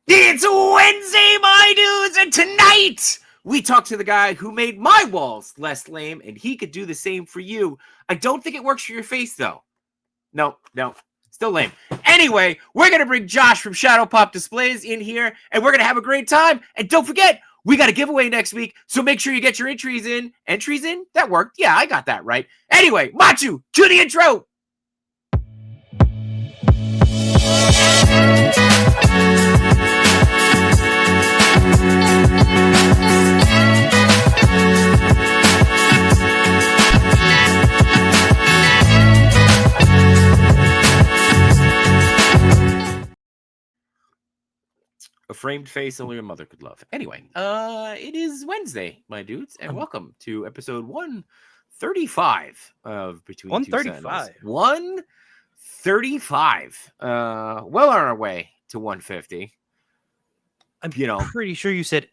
It's Wednesday, my dudes, and tonight we talk to the guy who made my walls less lame, and he could do the same for you. I don't think it works for your face, though. No, still lame. Anyway, we're going to bring Josh from ShadowPop Displays in here, and we're going to have a great time. And don't forget, we got a giveaway next week, so make sure you get your entries in. Entries in? That worked. Yeah, I got that right. Anyway, Machu, to the intro. A framed face only a mother could love. Anyway, it is Wednesday, my dudes, and welcome to episode 135 of Between Two Sentinels. 135. Well on our way to 150. I'm pretty sure you said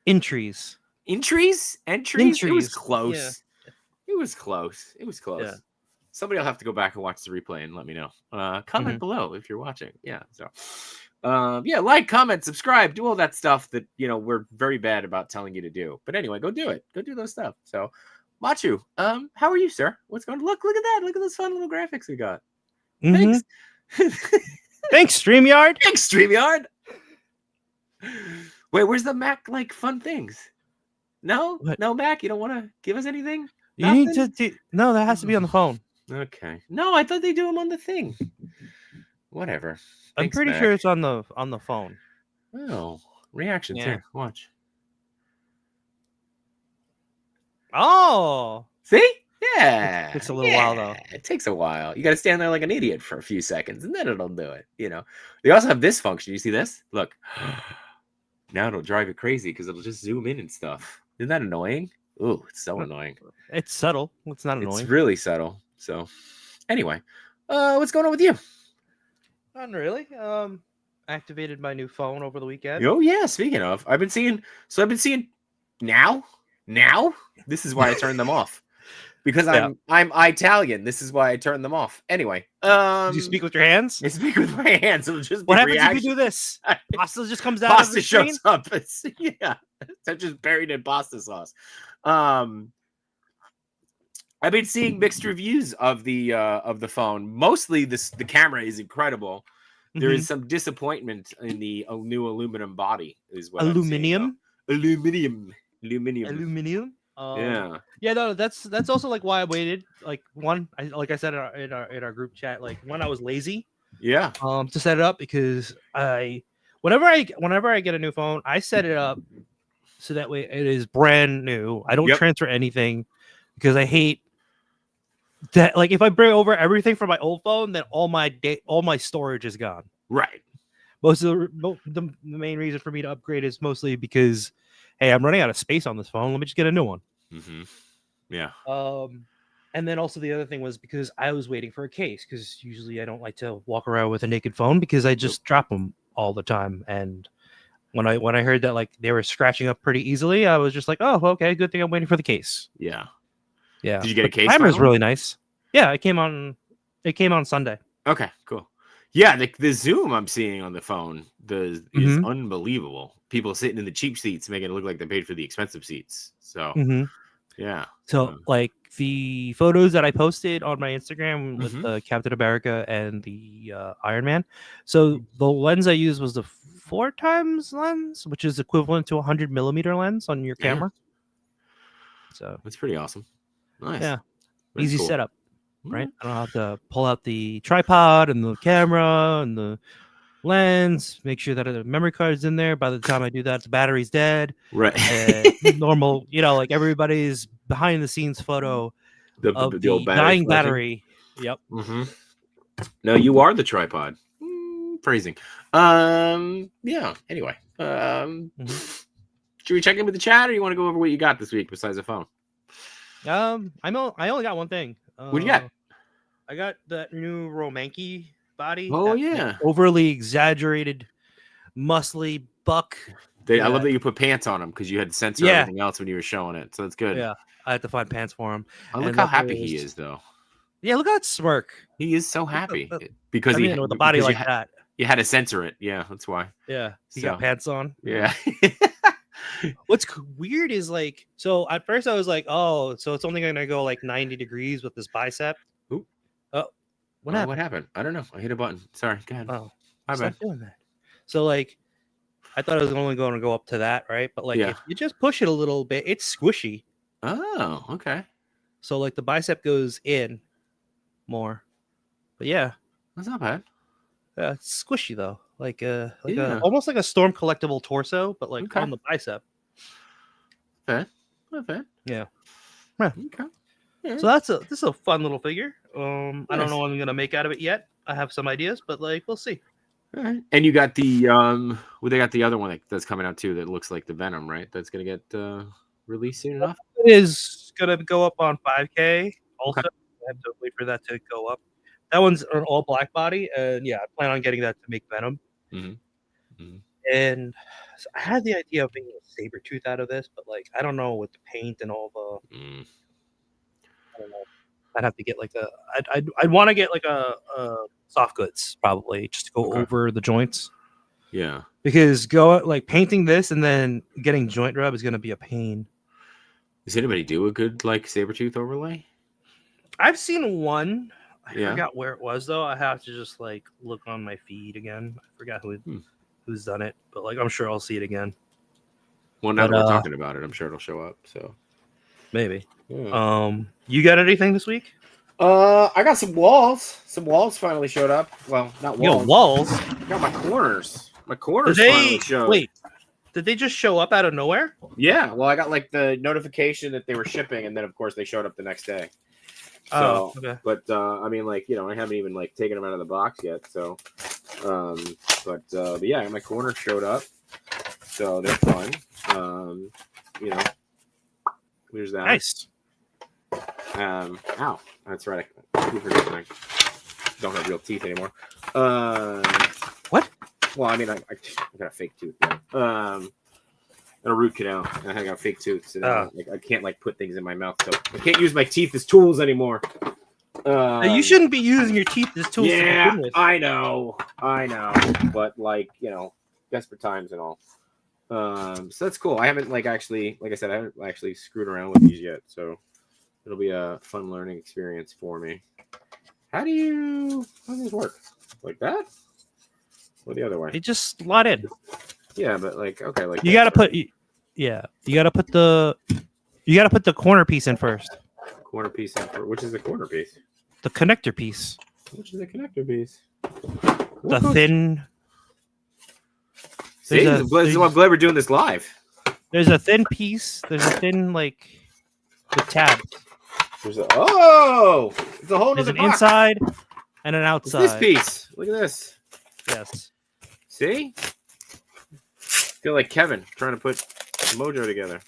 entries. Entries? It was close. Yeah. It was close. Yeah. Somebody will have to go back and watch the replay and let me know. Comment below if you're watching. Yeah, so... like, comment, subscribe, do all that stuff that, we're very bad about telling you to do. But anyway, go do it. Go do those stuff. So, Machu, how are you, sir? What's going on? Look at that. Look at those fun little graphics we got. Thanks. Thanks, StreamYard. Wait, where's the Mac, fun things? No? What? No, Mac? You don't want to give us anything? You need to no, that has to be on the phone. Okay. No, I thought they do them on the thing. Whatever. I'm pretty sure it's on the phone. Oh, reactions here. Watch. Oh, see? Yeah. It takes a little while though. It takes a while. You got to stand there like an idiot for a few seconds, and then it'll do it. They also have this function. You see this? Look. Now it'll drive you crazy because it'll just zoom in and stuff. Isn't that annoying? Ooh, it's so annoying. It's subtle. It's not annoying. It's really subtle. So, anyway, what's going on with you? Not really. Activated my new phone over the weekend. Oh yeah. Speaking of, I've been seeing now. This is why I turned them off because I'm Italian. This is why I turned them off. Anyway, did you speak with your hands? I speak with my hands. It'll just what happens if you do this? Pasta just comes out. Pasta shows up. It's just buried in pasta sauce. I've been seeing mixed reviews of the phone. Mostly, the camera is incredible. There is some disappointment in the new aluminum body. Is what aluminum? Aluminum. Yeah. No, that's also why I waited. Like I said in our group chat, when I was lazy. Yeah. To set it up because whenever I get a new phone, I set it up so that way it is brand new. I don't transfer anything because I hate that. If I bring over everything from my old phone, then all my storage is gone. Right. Most of the main reason for me to upgrade is mostly because, hey, I'm running out of space on this phone. Let me just get a new one. Yeah. And then also the other thing was because I was waiting for a case because usually I don't like to walk around with a naked phone because I just drop them all the time. And when I heard that they were scratching up pretty easily, I was just like, oh, okay, good thing I'm waiting for the case. Yeah. Yeah. Did you get a case? The camera's really nice. Yeah, it came on Sunday. Okay, cool. Yeah, the zoom I'm seeing on the phone is unbelievable. People sitting in the cheap seats making it look like they paid for the expensive seats. So yeah. So the photos that I posted on my Instagram with Captain America and the Iron Man. So the lens I used was the 4x lens, which is equivalent to a 100mm lens on your camera. So that's pretty awesome. Nice. Yeah. Very easy cool. setup. Right? I don't have to pull out the tripod and the camera and the lens, make sure that the memory card is in there. By the time I do that, the battery's dead. Right. Normal, everybody's behind the scenes photo of the old dying battery. Yep. No, you are the tripod. Phrasing. Yeah. Anyway. Should we check in with the chat, or you want to go over what you got this week besides the phone? I only got one thing. What do you got? I got that new Romanki body. Oh yeah, overly exaggerated, muscly buck. I love that you put pants on him because you had to censor everything else when you were showing it. So that's good. Yeah, I had to find pants for him. Look how happy he is, though. Yeah, look at that smirk. He is so happy because with a body like that. You had to censor it. Yeah, that's why. Yeah, he So, got pants on. yeah. What's weird is like, so at first I was like, oh, so it's only going to go like 90 degrees with this bicep. Ooh. Oh, what happened? What happened? I don't know. I hit a button. Sorry. Go ahead. Oh, My stop bad. doing that. So like, I thought it was only going to go up to that, right? But like, if you just push it a little bit, it's squishy. Oh, okay. So like the bicep goes in more. But yeah, That's not bad. it's squishy though, like Yeah. almost like a Storm collectible torso, but like on the bicep. Okay. Okay. Yeah. Okay. Yeah. So this is a fun little figure. I don't know what I'm gonna make out of it yet. I have some ideas, but like we'll see. All right. And you got the well, they got the other one that's coming out too that looks like the Venom, right? That's gonna get released soon enough. It is gonna go up on 5K. Also, Okay. I have to wait for that to go up. That one's an all black body, and yeah, I plan on getting that to make Venom. Mm-hmm. Mm-hmm. And so I had the idea of making a saber tooth out of this, but like I don't know with the paint and all the. I don't know. I'd have to get like I'd want to get like a soft goods probably just to go over the joints. Yeah. Because like painting this and then getting joint rub is gonna be a pain. Does anybody do a good like saber tooth overlay? I've seen one. I forgot where it was though. I have to just like look on my feed again. I forgot who's done it, but like I'm sure I'll see it again. Well, now that we're talking about it, I'm sure it'll show up. So maybe. Yeah. You got anything this week? I got some walls. Some walls finally showed up. Well, not walls. You got walls? I got my corners. My corners finally showed. Wait, did they just show up out of nowhere? Yeah. Well, I got like the notification that they were shipping, and then of course they showed up the next day. So, okay. But I mean, like, you know, I haven't even like taken them out of the box yet. So, but yeah, my corners showed up, so they're fun. You know, there's that. Nice. Ow, that's right. I don't have real teeth anymore. What? Well, I mean, I got a fake tooth. And a root canal. And I got a fake tooth, so now, like, I can't like put things in my mouth. So I can't use my teeth as tools anymore. You shouldn't be using your teeth as tools. Yeah, I know. But like, you know, desperate times and all. So that's cool. I haven't like actually, like I said, I haven't actually screwed around with these yet. So it'll be a fun learning experience for me. How does this work? Like that? Or the other way? It just slot in. Yeah, but like, okay, like you gotta put the corner piece in first. Corner piece in first. Which is the corner piece? The connector piece. Which is the connector piece? The thin. See, I'm glad we're doing this live. There's a thin piece. There's a thin like the tab. It's a whole There's other an box. inside and an outside. It's this piece. Look at this. Yes. See? Feel like Kevin trying to put Mojo together.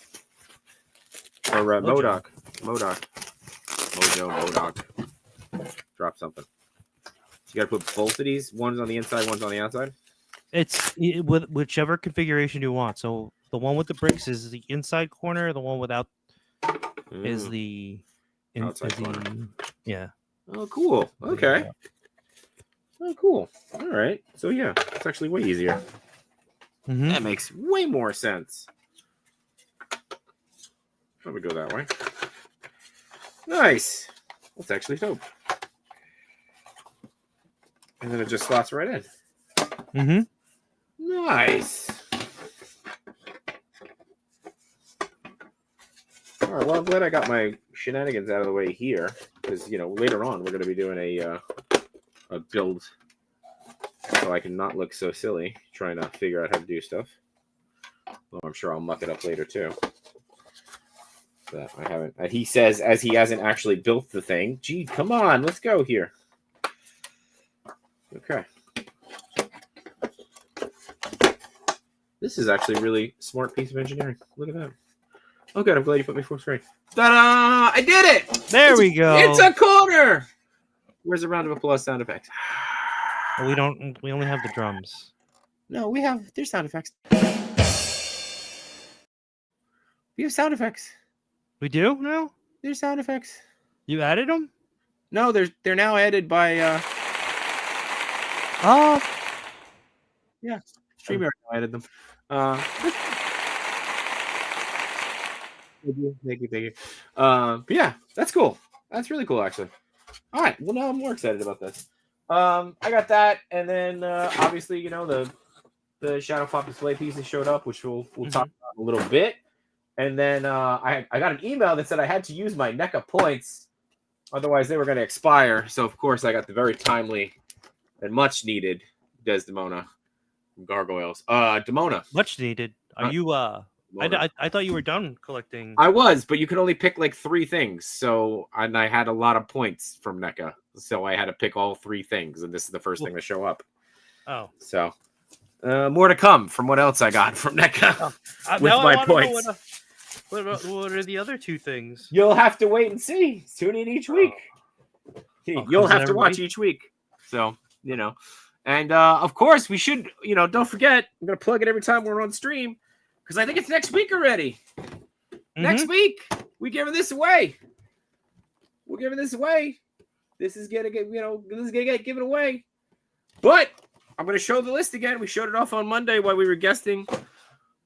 Or Modoc. Mojo, drop something. So you got to put both of these. One's on the inside, one's on the outside? It's with whichever configuration you want. So the one with the bricks is the inside corner. The one without is the outside corner. Yeah. Oh, cool. Okay. Oh, cool. All right. So, yeah, it's actually way easier. Mm-hmm. That makes way more sense. I would go that way. Nice. That's actually dope. And then it just slots right in. Mm-hmm. Nice. All right. Well, I'm glad I got my shenanigans out of the way here, because you know later on we're going to be doing a build, so I can not look so silly trying to figure out how to do stuff. Well, I'm sure I'll muck it up later too. But I haven't. He says as he hasn't actually built the thing. Gee, come on, let's go here. Okay. This is actually a really smart piece of engineering. Look at that. Oh, good. I'm glad you put me full screen. Ta-da! I did it! There we go. It's a corner! Where's the round of applause sound effect? We only have the drums. No, there's sound effects. We have sound effects. We do? No? There's sound effects. You added them? No, they're now added by Oh. Yeah, StreamYard added them. Thank you. But yeah, that's cool. That's really cool, actually. All right. Well, now I'm more excited about this. I got that, and then obviously, the ShadowPop display pieces showed up, which we'll talk about in a little bit. And then I got an email that said I had to use my NECA points, otherwise they were going to expire. So of course I got the very timely and much needed Desdemona from Gargoyles. Demona. Much needed. Are you I thought you were done collecting. I was, but you could only pick like 3 things. So and I had a lot of points from NECA, so I had to pick all 3 things, and this is the first thing to show up. Oh, so more to come from what else I got from NECA with my points. What are the other 2 things? You'll have to wait and see. Tune in each week. You'll have to watch each week. So and of course we should don't forget. I'm gonna plug it every time we're on stream. Because I think it's next week already. Next week, we're giving this away. We're giving this away. This is gonna get given away. But I'm gonna show the list again. We showed it off on Monday while we were guesting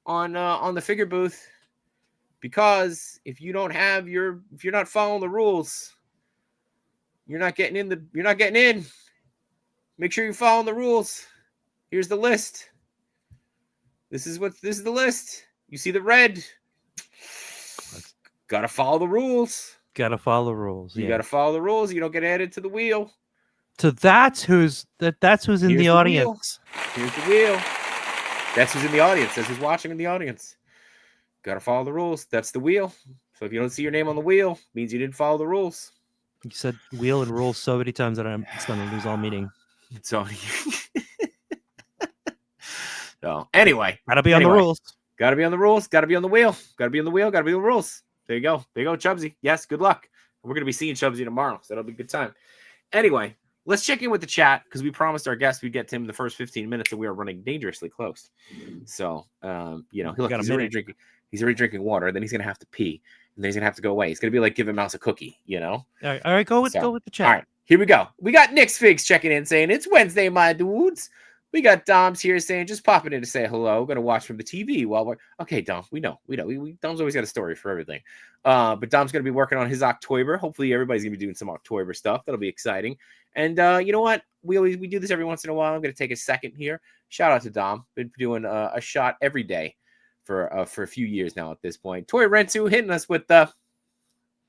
on the figure booth. Because if you're not following the rules, you're not getting in. Make sure you're following the rules. Here's the list. This is the list. You see the red. Gotta follow the rules. Gotta follow the rules. You gotta follow the rules. You don't get added to the wheel. So that's who's in the audience. Here's the wheel. That's who's in the audience. That's who's watching in the audience. Gotta follow the rules. That's the wheel. So if you don't see your name on the wheel, it means you didn't follow the rules. You said wheel and rules so many times that I'm gonna lose all meaning. So So anyway, gotta be on the rules. Gotta be on the rules. Gotta be on the wheel. Gotta be on the wheel. Gotta be on the rules. There you go. There you go, Chubzzy. Yes, good luck. We're gonna be seeing Chubzzy tomorrow, so that'll be a good time. Anyway, let's check in with the chat because we promised our guests we'd get to him in the first 15 minutes, and we are running dangerously close. So he's already drinking. He's already drinking water. Then he's gonna have to pee, and then he's gonna have to go away. It's gonna be like giving Mouse a cookie, All right, go with the chat. All right, here we go. We got Nick's Figs checking in saying it's Wednesday, my dudes. We got Dom's here saying, just popping in to say hello. Going to watch from the TV while we're... Okay, Dom, we know. Dom's always got a story for everything. But Dom's going to be working on his October. Hopefully everybody's going to be doing some October stuff. That'll be exciting. And you know what? We do this every once in a while. I'm going to take a second here. Shout out to Dom. Been doing a shot every day for a few years now at this point. Toy Rentu hitting us with the...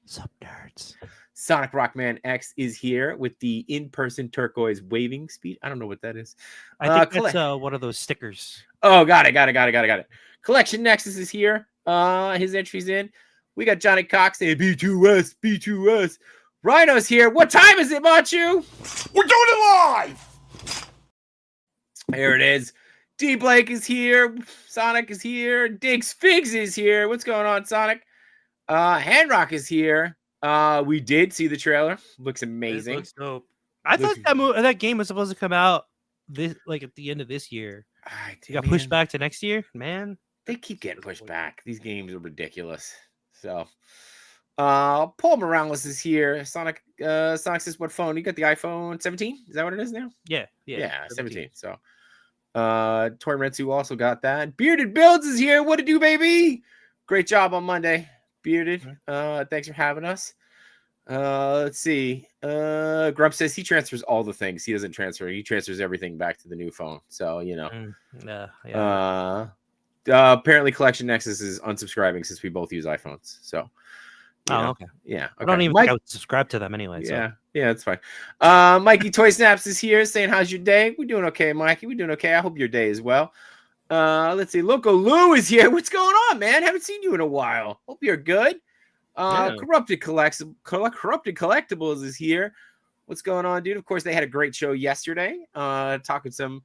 Sup, nerds. Sonic Rockman X is here with the in-person turquoise waving speed. I don't know what that is. I think that's one of those stickers. Oh, got it. Collection Nexus is here. His entry's in. We got Johnny Cox saying B2S. Rhino's here. What time is it, Machu? We're doing it live. There it is. D Blake is here. Sonic is here. Diggs Figs is here. What's going on, Sonic? Handrock is here. We did see the trailer. Looks amazing. It looks dope. I thought that game was supposed to come out at the end of this year. It got pushed back to next year. Man, they keep getting pushed back. These games are ridiculous. So, Paul Morales is here. Sonic says, "What phone? You got the iPhone 17? Is that what it is now?" Yeah, 17. So, Toy Rensu also got that. Bearded Builds is here. What to do, baby? Great job on Monday. Bearded, thanks for having us. Let's see. Grump says he transfers all the things. He doesn't transfer. He transfers everything back to the new phone. So, apparently Collection Nexus is unsubscribing since we both use iPhones. So, okay. Yeah. Okay. I don't even subscribe to them anyway. So. Yeah, that's fine. Mikey Toy Snaps is here saying, how's your day? We're doing okay, Mikey. We're doing okay. I hope your day is well. Let's see. Loco Lou is here. What's going on, man? Haven't seen you in a while. Hope you're good. Corrupted Collectibles is here. What's going on, dude? Of course, they had a great show yesterday. Talking some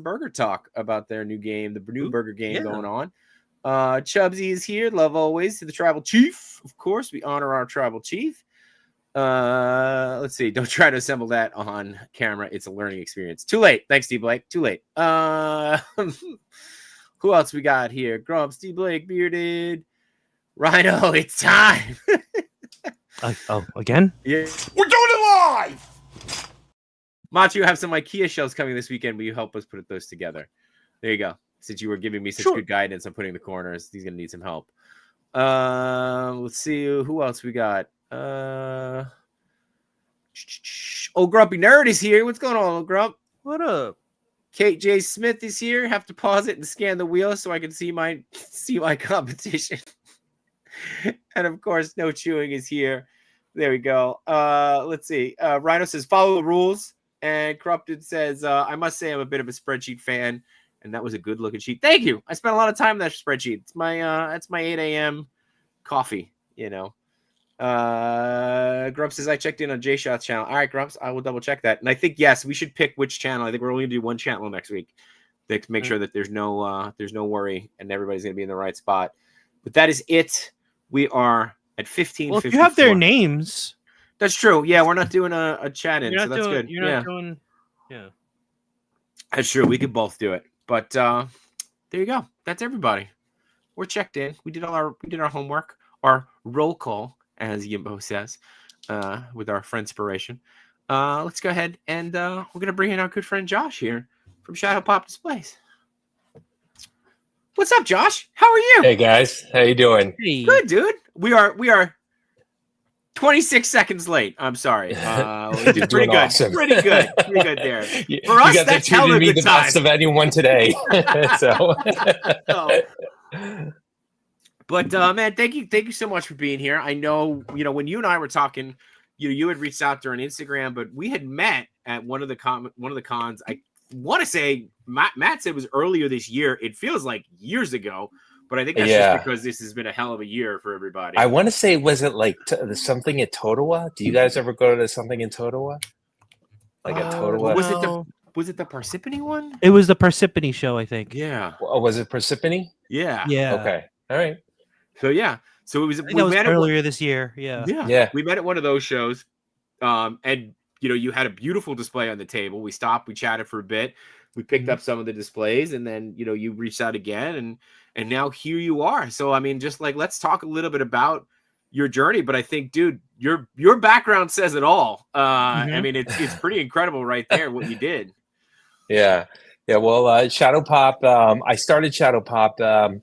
burger talk about their new game, the new burger game going on. Chubzzy is here. Love always to the tribal chief. Of course, we honor our tribal chief. Let's see. Don't try to assemble that on camera. It's a learning experience. Too late. Thanks, D Blake. Too late. Who else we got here? Grumps, D Blake, Bearded, Rhino. It's time. Again? Yeah. We're doing it live. Machu, have some IKEA shelves coming this weekend. Will you help us put those together? There you go. Since you were giving me such Sure. good guidance on putting the corners, he's gonna need some help. Let's see who else we got. Old Grumpy Nerd is here. What's going on, old Grump? What up? Kate J. Smith is here. Have to pause it and scan the wheel so I can see my competition. And of course, No Chewing is here. There we go. Let's see. Rhino says follow the rules, and Corrupted says I must say I'm a bit of a spreadsheet fan, and that was a good looking sheet. Thank you. I spent a lot of time on that spreadsheet. It's my 8 a.m. coffee. You know. Grumps says I checked in on J-Shot's channel. All right, Grumps, I will double check that. And I think yes, we should pick which channel. I think we're only gonna do one channel next week to make sure that there's no worry and everybody's gonna be in the right spot. But that is it. We are at 15. Well, if you have their names, that's true. Yeah, we're not doing a chat in, so that's good. You're not doing. Yeah, that's true. We could both do it. But there you go. That's everybody. We're checked in. We did our homework, our roll call, as Yimbo says, with our friendspiration. Let's go ahead and we're going to bring in our good friend Josh here from ShadowPop Displays. What's up, Josh? How are you? Hey, guys. How you doing? hey. Good, dude. We are 26 seconds late. I'm sorry. We did pretty good. Awesome. Pretty good there. You, For us, you guys that's have hella treated me good the best time. of anyone today. So. But man, thank you so much for being here. I know, when you and I were talking, you had reached out during Instagram, but we had met at one of the cons. I want to say Matt said it was earlier this year. It feels like years ago, but I think that's just because this has been a hell of a year for everybody. I want to say, was it like something at Totowa? Do you guys ever go to something in Totowa? Like a Totowa? Was it the Parsippany one? It was the Parsippany show, I think. Yeah. Oh, was it Parsippany? Yeah. Yeah. Okay. All right. So yeah. So it was. I think that was earlier this year. Yeah. Yeah. We met at one of those shows, and you had a beautiful display on the table. We stopped. We chatted for a bit. We picked up some of the displays, and then you reached out again, and now here you are. So I mean, just like let's talk a little bit about your journey. But I think, dude, your background says it all. I mean, it's pretty incredible right there what you did. Yeah. Well, ShadowPop. I started ShadowPop.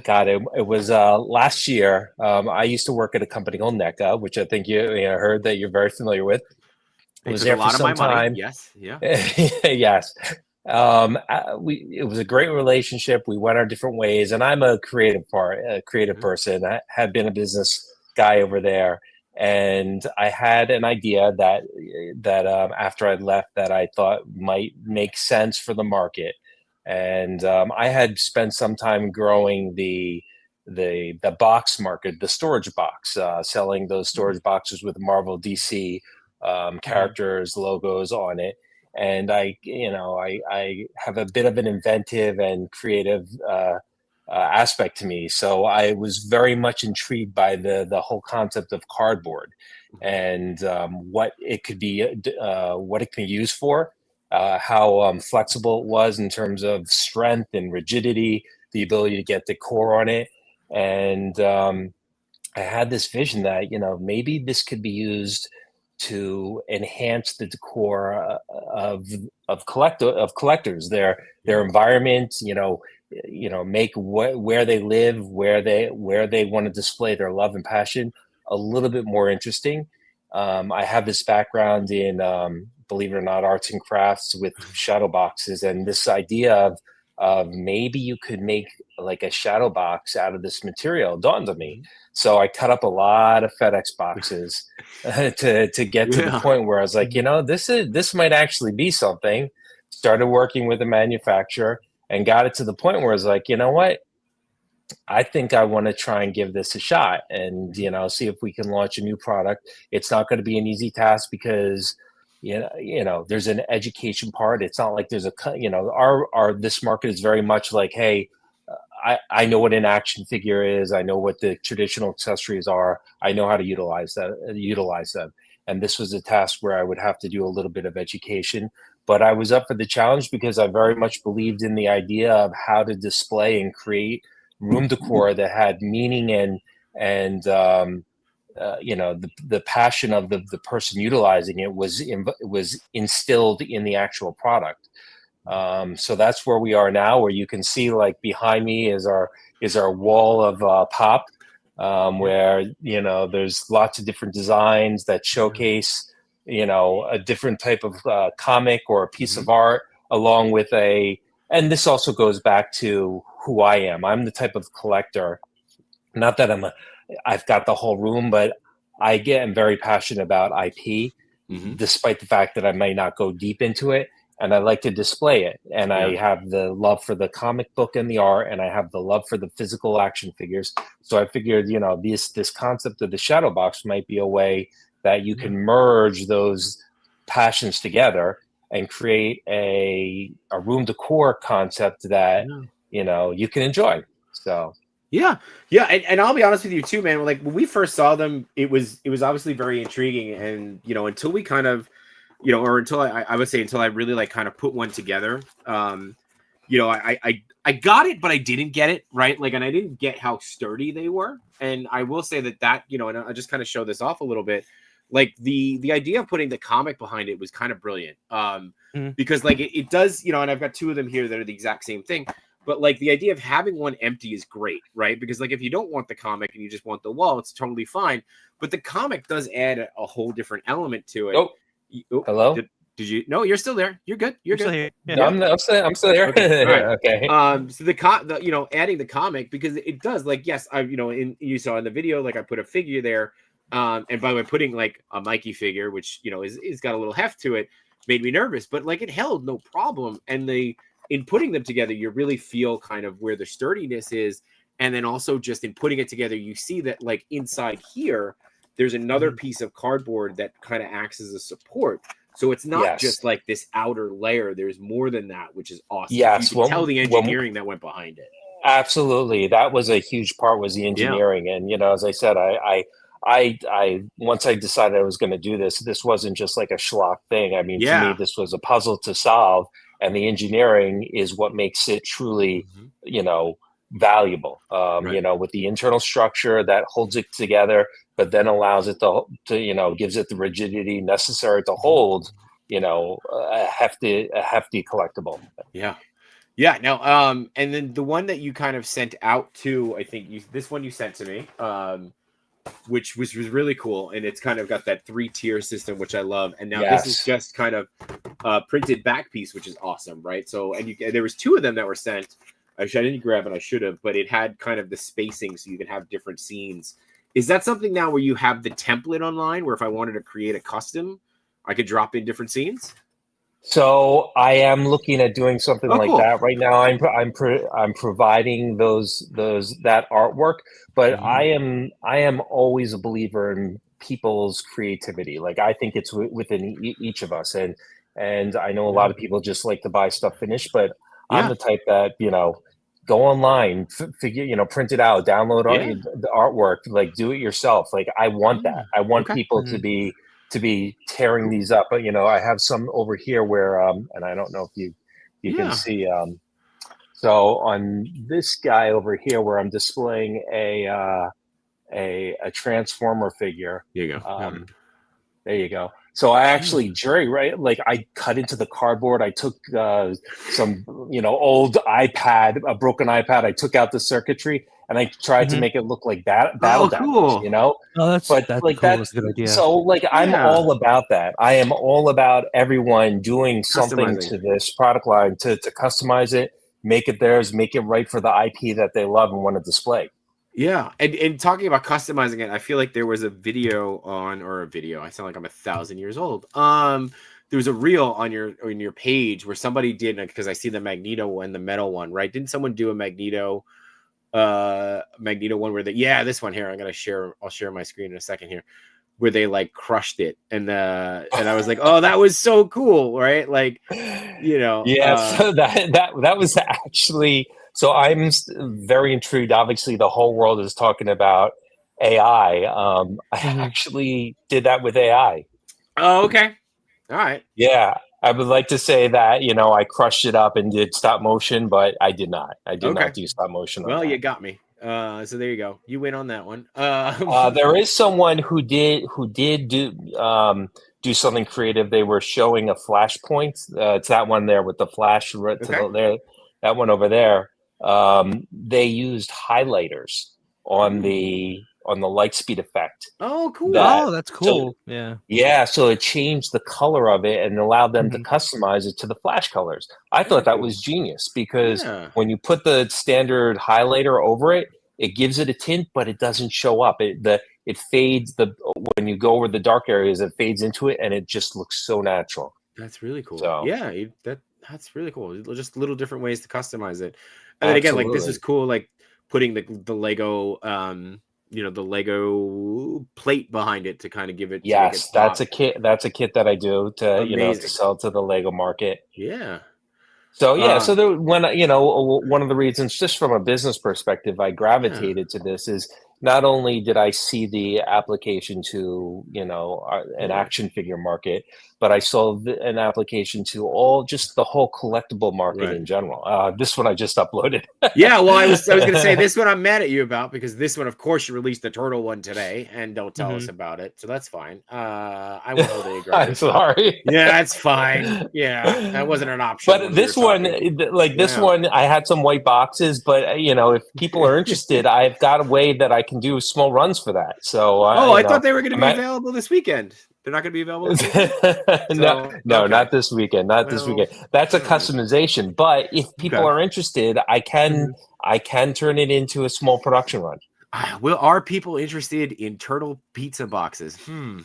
God, it was last year. I used to work at a company called NECA, which I think you heard that you're very familiar with. It was there for some time. Yes. Yeah. Yes. It was a great relationship. We went our different ways, and I'm a creative person. I had been a business guy over there, and I had an idea that after I left that I thought might make sense for the market. And I had spent some time growing the box market, the storage box, selling those storage boxes with Marvel, DC characters, logos on it. And I have a bit of an inventive and creative aspect to me. So I was very much intrigued by the whole concept of cardboard and what it could be used for. How flexible it was in terms of strength and rigidity, the ability to get decor on it. And I had this vision that, maybe this could be used to enhance the decor of collectors, their environment, make where they live, where they want to display their love and passion a little bit more interesting. I have this background in, believe it or not, arts and crafts with shadow boxes, and this idea of maybe you could make like a shadow box out of this material dawned on me. So I cut up a lot of FedEx boxes to get to the point where I was like, this might actually be something. Started working with a manufacturer and got it to the point where I was like, you know what? I think I want to try and give this a shot and, see if we can launch a new product. It's not going to be an easy task because, there's an education part. It's not like there's this market is very much like, hey, I know what an action figure is. I know what the traditional accessories are. I know how to utilize them. And this was a task where I would have to do a little bit of education, but I was up for the challenge because I very much believed in the idea of how to display and create room decor that had meaning and the passion of the person utilizing it was instilled in the actual product. So that's where we are now, where you can see like behind me is our wall of pop, where there's lots of different designs that showcase a different type of comic or a piece of art, along with and this also goes back to who I am. I'm the type of collector, not that I've got the whole room, but I am very passionate about IP, despite the fact that I may not go deep into it. And I like to display it. And I have the love for the comic book and the art, and I have the love for the physical action figures. So I figured, this concept of the shadow box might be a way that you can merge those passions together and create a room decor concept that, you can enjoy. So. Yeah, and I'll be honest with you too, man. Like when we first saw them, it was obviously very intriguing, and until we kind of, or until I would say until I really like kind of put one together, I got it, but I didn't get it right. Like, and I didn't get how sturdy they were, and I will say that and I just kind of show this off a little bit. Like the idea of putting the comic behind it was kind of brilliant, because like it does, and I've got two of them here that are the exact same thing. But like the idea of having one empty is great, right? Because like if you don't want the comic and you just want the wall, it's totally fine. But the comic does add a whole different element to it. Oh, hello. Did you? No, you're still there. You're good. You're good. Still here. Yeah. No, I'm still here. Okay. All right. Okay. So the adding the comic, because it does, like, yes, you saw in the video, like I put a figure there, and by the way, putting like a Mikey figure, which is got a little heft to it, made me nervous, but like it held no problem, and in putting them together, you really feel kind of where the sturdiness is. And then also just in putting it together, you see that like inside here, there's another piece of cardboard that kind of acts as a support. So it's not just like this outer layer. There's more than that, which is awesome. Yes. You can tell the engineering that went behind it. Absolutely. That was a huge part, was the engineering. Yeah. And, as I said, I once I decided I was going to do this wasn't just like a schlock thing. I mean, to me, this was a puzzle to solve. And the engineering is what makes it truly, valuable, with the internal structure that holds it together, but then allows it to gives it the rigidity necessary to hold, a hefty collectible. Yeah. Yeah. Now, and then the one that you kind of sent out to, I think this one you sent to me, which was really cool, and it's kind of got that 3-tier system, which I love. And now this is just kind of printed back piece, which is awesome, right? So, and there was 2 of them that were sent. I didn't grab it, I should have, but it had kind of the spacing so you can have different scenes. Is that something now where you have the template online, where if I wanted to create a custom, I could drop in different scenes? So I am looking at doing something like that right now. I'm providing that artwork, but I am always a believer in people's creativity. Like I think it's within each of us, and I know a lot of people just like to buy stuff finished, but I'm the type that go online, print it out, download the artwork, like do it yourself. Like I want that. I want people to be tearing these up. But I have some over here where and I don't know if you can see so on this guy over here where I'm displaying a Transformer figure. There you go. There you go. So I actually I cut into the cardboard. I took some old iPad, a broken iPad. I took out the circuitry and I tried to make it look like battle damage, Oh, that's like cool. That's a good idea. So like I'm all about that. I am all about everyone doing something to this product line to customize it, make it theirs, make it right for the IP that they love and want to display. Yeah, and talking about customizing it, I feel like there was a video I sound like I'm 1,000 years old. There was a reel on your page where somebody did, because I see the Magneto and the metal one, right? Didn't someone do a Magneto one where this one here, I'll share my screen in a second here, where they like crushed it, and I was like, oh, that was so cool, right? Like, so that was actually. So I'm very intrigued. Obviously, the whole world is talking about AI. I actually did that with AI. Oh, okay. All right. Yeah. I would like to say that, I crushed it up and did stop motion, but I did not. I did not do stop motion. Well, you got me. So there you go. You win on that one. There is someone who did do do something creative. They were showing a flashpoint. It's that one there with the flash right to the there. That one over there. They used highlighters on the light speed effect. Oh, cool. Oh, that's cool. Yeah, so it changed the color of it and allowed them to customize it to the flash colors. I thought that was genius because when you put the standard highlighter over it, it gives it a tint, but it doesn't show up. It fades when you go over the dark areas, it fades into it, and it just looks so natural. That's really cool. So, yeah, that's really cool. Just little different ways to customize it. And then again, like this is cool, like putting the Lego the Lego plate behind it to kind of give it. Yes, that's a kit. That's a kit that I do to to sell to the Lego market. Yeah. So one of the reasons, just from a business perspective, I gravitated to this is not only did I see the application to an action figure market, but I saw an application to just the whole collectible market in general. This one I just uploaded. Yeah, well, I was going to say this one I'm mad at you about because this one, of course, you released the turtle one today and don't tell us about it, so that's fine. I won't hold any grudge. I'm sorry. Yeah, that's fine. Yeah, that wasn't an option. But this one, this one, I had some white boxes, but if people are interested, I've got a way that I can do small runs for that. So I thought they were going to be available this weekend. They're not going to be available this weekend? No, not this weekend. This weekend. That's a customization. But if people are interested, I can turn it into a small production run. Are people interested in turtle pizza boxes?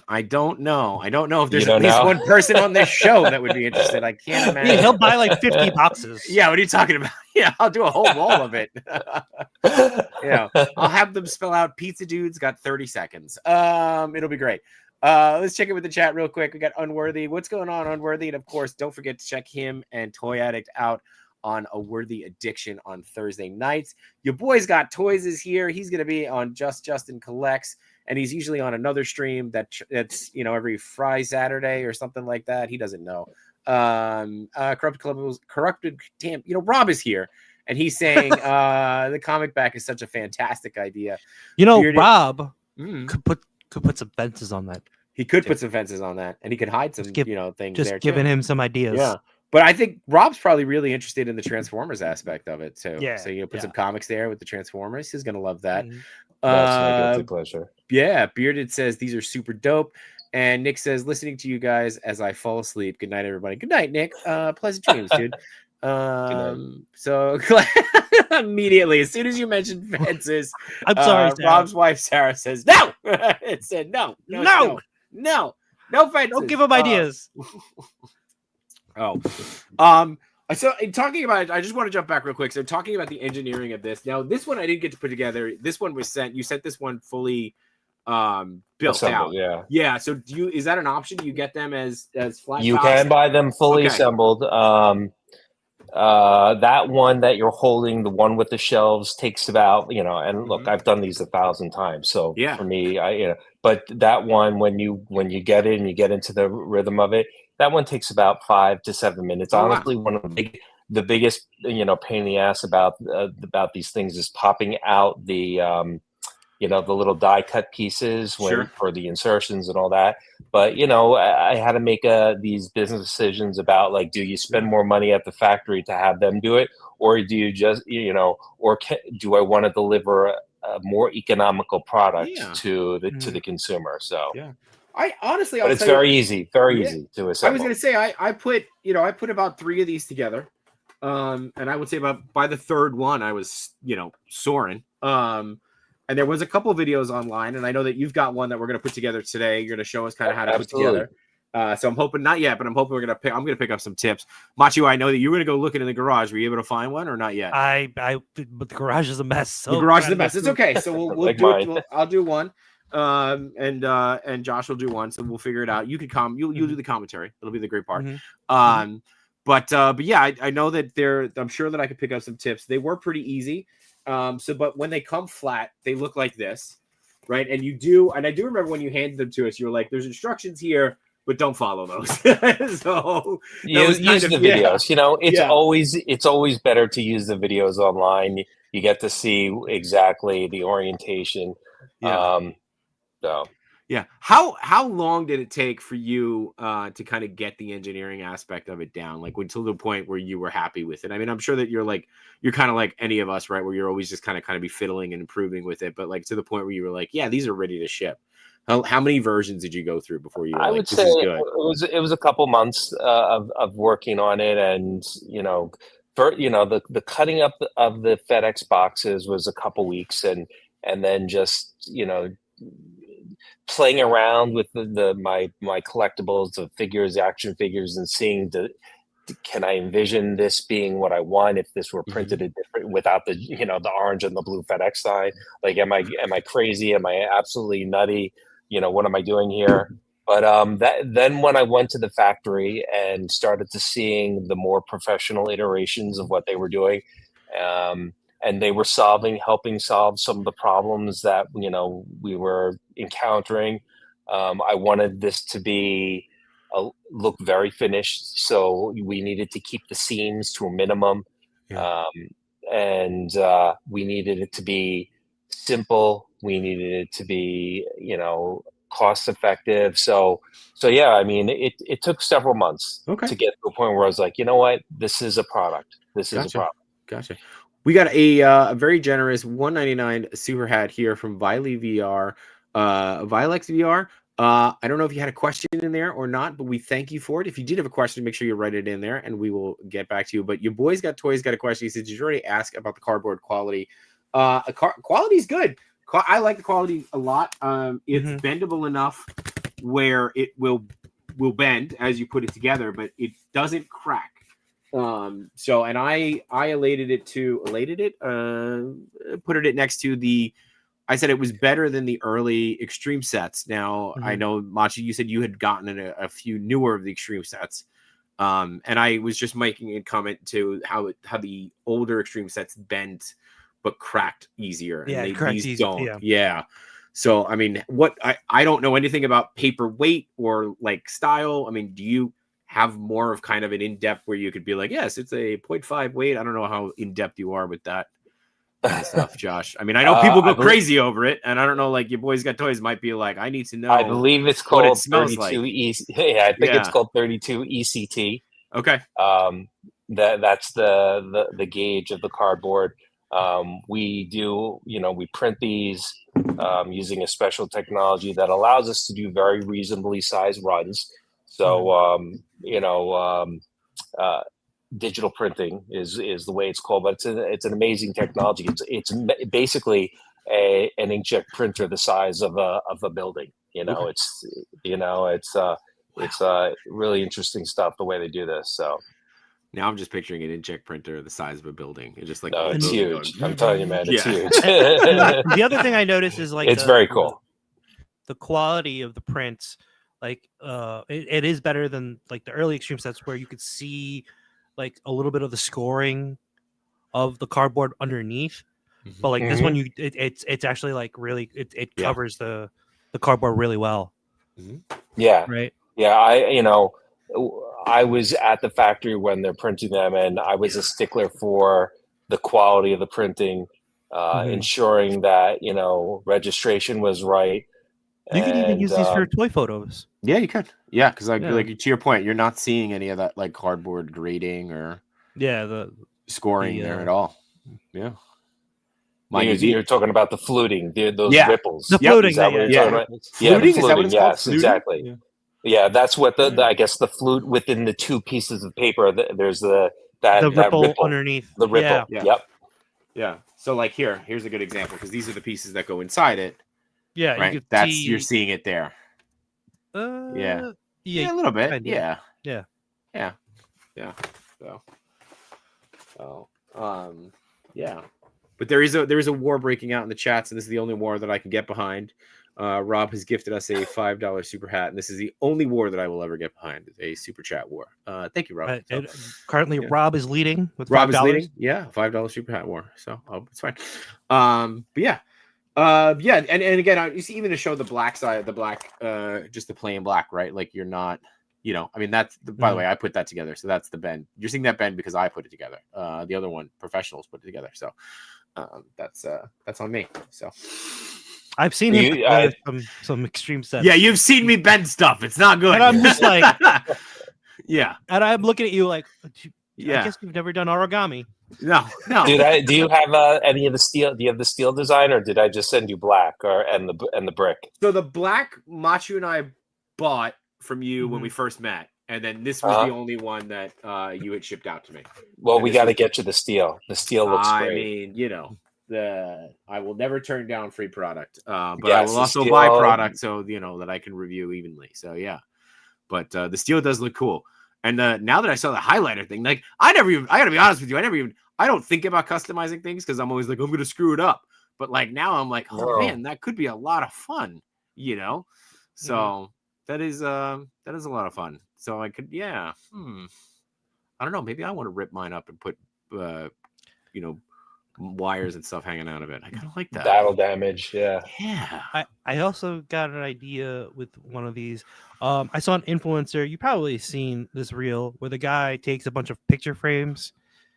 I don't know. I don't know if there's at least one person on this show that would be interested. I can't imagine. Yeah, he'll buy like 50 boxes. Yeah, what are you talking about? Yeah, I'll do a whole wall of it. I'll have them spell out Pizza Dude's got 30 seconds. It'll be great. Let's check in with the chat real quick. We got Unworthy. What's going on, Unworthy? And of course, don't forget to check him and Toy Addict out on A Worthy Addiction on Thursday nights. Your boy's got toys is here. He's going to be on Justin Collects, and he's usually on another stream that's every Friday, Saturday or something like that. He doesn't know. Corrupted Tam. Rob is here, and he's saying the comic back is such a fantastic idea. Rob could put some fences on that. He could put some fences on that, and he could hide some things just there. Giving him some ideas. Yeah. But I think Rob's probably really interested in the Transformers aspect of it too. Yeah. So put some comics there with the Transformers. He's gonna love that. That's my guilty pleasure. Yeah. Bearded says these are super dope. And Nick says, listening to you guys as I fall asleep. Good night, everybody. Good night, Nick. Pleasant dreams, dude. So immediately, as soon as you mentioned fences, I'm sorry, Rob's wife Sarah says no. It said no fences. Don't give him ideas. So in talking about it, I just want to jump back real quick. So talking about the engineering of this. Now, this one I didn't get to put together. This one was sent. You sent this one fully built assembled, out. Yeah. So is that an option? You get them as flat? You can buy them fully assembled. That one that you're holding, the one with the shelves, takes about and look, I've done these 1,000 times. So for me, but that one when you get it and you get into the rhythm of it. That one takes about 5 to 7 minutes. Honestly, one of the biggest pain in the ass about these things is popping out the the little die cut pieces for the insertions and all that. But I had to make these business decisions about do you spend more money at the factory to have them do it, or do you just or do I want to deliver a more economical product to the consumer? So I honestly, but it's very easy to assemble. I was going to say, I put about 3 of these together. And I would say by the third one, I was, soaring. And there was a couple of videos online, and I know that you've got one that we're going to put together today. You're going to show us kind of how to put together. So I'm hoping, not yet, but I'm hoping I'm going to pick up some tips. Machu, I know that you were going to go looking in the garage. Were you able to find one or not yet? But the garage is a mess. So the garage is a mess. It's okay. So we'll do it. I'll do one. And Josh will do one, so we'll figure it out. You can you'll do the commentary. It'll be the great part. But yeah, I know that I'm sure that I could pick up some tips. They were pretty easy. But when they come flat, they look like this, right? And I do remember when you handed them to us, you were like, there's instructions here, but don't follow those. So use the videos. It's always better to use the videos online. You get to see exactly the orientation. Yeah. How long did it take for you to kind of get the engineering aspect of it down? Like until the point where you were happy with it? I mean, I'm sure that you're kind of like any of us, right? Where you're always just kind of be fiddling and improving with it, but like to the point where you were like, yeah, these are ready to ship. How many versions did you go through before you were I like, would this say is good? it was a couple months of working on it, and the cutting up of the FedEx boxes was a couple weeks, and then just playing around with my collectibles, the figures, action figures, and seeing can I envision this being what I want if this were printed a different without the orange and the blue FedEx sign? Like, am I crazy? Am I absolutely nutty? What am I doing here? But then when I went to the factory and started to seeing the more professional iterations of what they were doing, and they were helping solve some of the problems that we were encountering. I wanted this to be look very finished, so we needed to keep the seams to a minimum, and we needed it to be simple. We needed it to be cost effective. So yeah, I mean, it took several months to get to a point where I was like, you know what, this is a product. This is a product. Gotcha. We got a very generous $1.99 super hat here from Viley VR, Vilex VR. I don't know if you had a question in there or not, but we thank you for it. If you did have a question, make sure you write it in there, and we will get back to you. But your boys got toys got a question. He said, "Did you already ask about the cardboard quality? Quality is good. I like the quality a lot. It's bendable enough where it will bend as you put it together, but it doesn't crack." And I put it next to I said it was better than the early extreme sets. Now I know, Machi, you said you had gotten a few newer of the extreme sets. And I was just making a comment to how the older extreme sets bent but cracked easier. Yeah, and cracked these easier. don't. Yeah. So I mean, I don't know anything about paper weight or like style. I mean, do you have more of kind of an in-depth where you could be like, yes, it's a 0.5 weight? I don't know how in-depth you are with that kind of stuff, Josh. I mean, I know people go crazy over it, and I don't know, like your boys got toys might be like, I need to know. I believe it's called what it smells 32 like. Yeah, I think it's called 32 ECT. Okay. That's the gauge of the cardboard. We do, we print these using a special technology that allows us to do very reasonably sized runs. So, digital printing is the way it's called, but it's an amazing technology. It's basically an inkjet printer the size of a building. It's really interesting stuff the way they do this. So now I'm just picturing an inkjet printer the size of a building. It's just like it's huge. I'm telling you, man, it's huge. The other thing I noticed is like it's very cool. The quality of the prints, like it is better than like the early extreme sets where you could see like a little bit of the scoring of the cardboard underneath. But like this one, it's actually like really it covers the cardboard really well. Yeah. Right. Yeah. I was at the factory when they're printing them, and I was a stickler for the quality of the printing, ensuring that registration was right. You can even use these for toy photos. Yeah, you could. Yeah, because like to your point, you're not seeing any of that like cardboard grading or the scoring there at all. Yeah. You're talking about the fluting, those ripples. The fluting, is that what you're talking about? Fluting? The fluting, yes, exactly. Yeah, that's what I guess the flute within the two pieces of paper. There's that ripple underneath. The ripple. Yeah. Yep. Yeah. So like here's a good example because these are the pieces that go inside it. Yeah, right. You're seeing it there. Yeah, a little bit. Kinda. Yeah. So, yeah. But there is a war breaking out in the chats, and this is the only war that I can get behind. Rob has gifted us a $5 super hat, and this is the only war that I will ever get behind. A super chat war. Thank you, Rob. Currently, Rob is leading with $5. Rob is leading. Yeah, $5 super hat war. So it's fine. But yeah. And again, you see, even to show the black side, the black, just the plain black, right? Like you're not, I mean, that's by the way, I put that together. So that's the bend. You're seeing that bend because I put it together. The other one, professionals put it together. So that's on me. So, I've seen him some extreme sets. Yeah, you've seen me bend stuff. It's not good. And I'm just like, yeah. And I'm looking at you like, Yeah. I guess you've never done origami. No. Do you have any of the steel? Do you have the steel design, or did I just send you black and the brick? So the black Machu and I bought from you when we first met, and then this was the only one that you had shipped out to me. Well, we got to get you the steel. The steel looks great. I mean, you know, I will never turn down free product, but Yeah, I will also buy product so you know that I can review evenly. So yeah, but the steel does look cool. And now that I saw the highlighter thing, like I gotta be honest with you, I don't think about customizing things because I'm always like, I'm gonna screw it up. But like now I'm like, oh man, that could be a lot of fun, you know? So that is a lot of fun. So I could, I don't know, maybe I want to rip mine up and put you know, wires and stuff hanging out of it. I kind of like that. Battle damage, yeah. I also got an idea with one of these. I saw an influencer. You probably seen this reel where the guy takes a bunch of picture frames,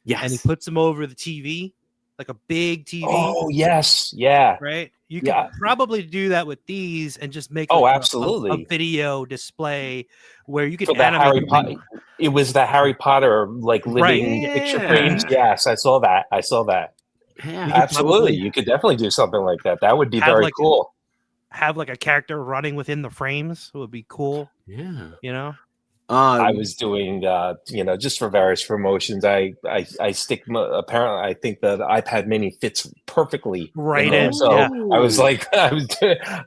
and he puts them over the TV, like a big TV. Oh yes, yeah. Right. You can probably do that with these and just make absolutely a video display where you can animate. It was the Harry Potter like living picture frames. Yes, I saw that. Yeah, absolutely. You could definitely do something like that. That would be very cool. Have like a character running within the frames. It would be cool. Yeah. You know? I was doing, just for various promotions. I stick. Apparently, I think the iPad Mini fits perfectly right in. So I was like, I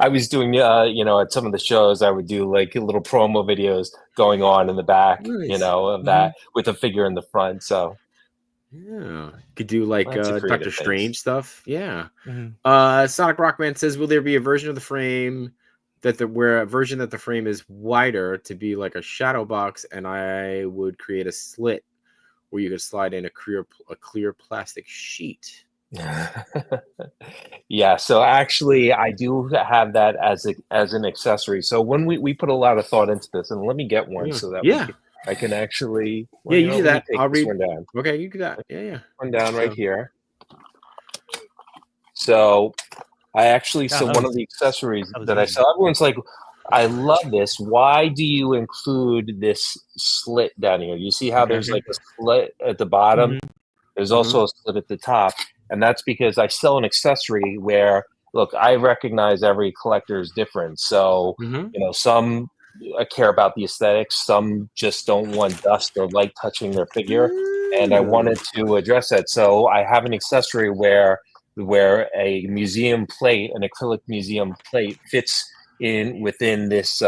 was doing, at some of the shows, I would do like little promo videos going on in the back, of that with a figure in the front. So. Yeah, could do like Doctor Strange stuff. Yeah. Sonic Rockman says, "Will there be a version of the frame that the frame is wider to be like a shadow box, and I would create a slit where you could slide in a clear plastic sheet?" Yeah. So actually, I do have that as an accessory. So when we put a lot of thought into this, and let me get one so that I can actually. Well, you do that. I'll read one down. Okay, you do that. Yeah. One down right here. So I actually, one of the accessories that I saw, everyone's like, I love this. Why do you include this slit down here? You see how there's like a slit at the bottom? There's also a slit at the top. And that's because I sell an accessory where, look, I recognize every collector is different. So, some care about the aesthetics. Some just don't want dust or light touching their figure. And I wanted to address that. So I have an accessory where a museum plate, an acrylic museum plate, fits within this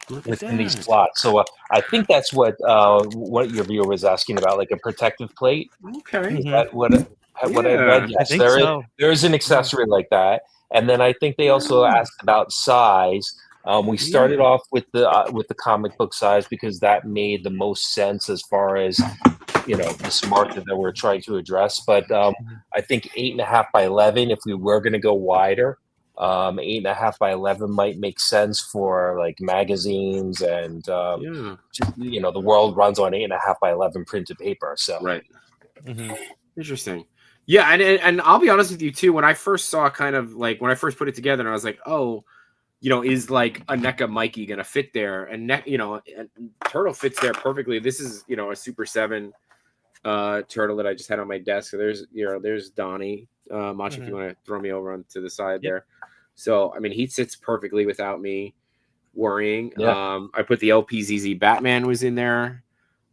within these slots. So I think that's what your viewer was asking about, like a protective plate. Okay. Is that what I read? Yes, I think so. There is an accessory like that. And then I think they also asked about size. We started off with the comic book size because that made the most sense as far as this market that we're trying to address. But I think 8.5 by 11. If we were going to go wider, 8.5 by 11 might make sense for like magazines and the world runs on 8.5 by 11 printed paper. So Interesting. Yeah, and I'll be honest with you too. When I first saw when I first put it together, and I was like, oh. Is like a NECA Mikey gonna fit there? And and Turtle fits there perfectly. This is a Super 7 Turtle that I just had on my desk. So there's Donnie. Mach, if you want to throw me over onto the side there. So I mean, he sits perfectly without me worrying. I put the LPZZ Batman was in there,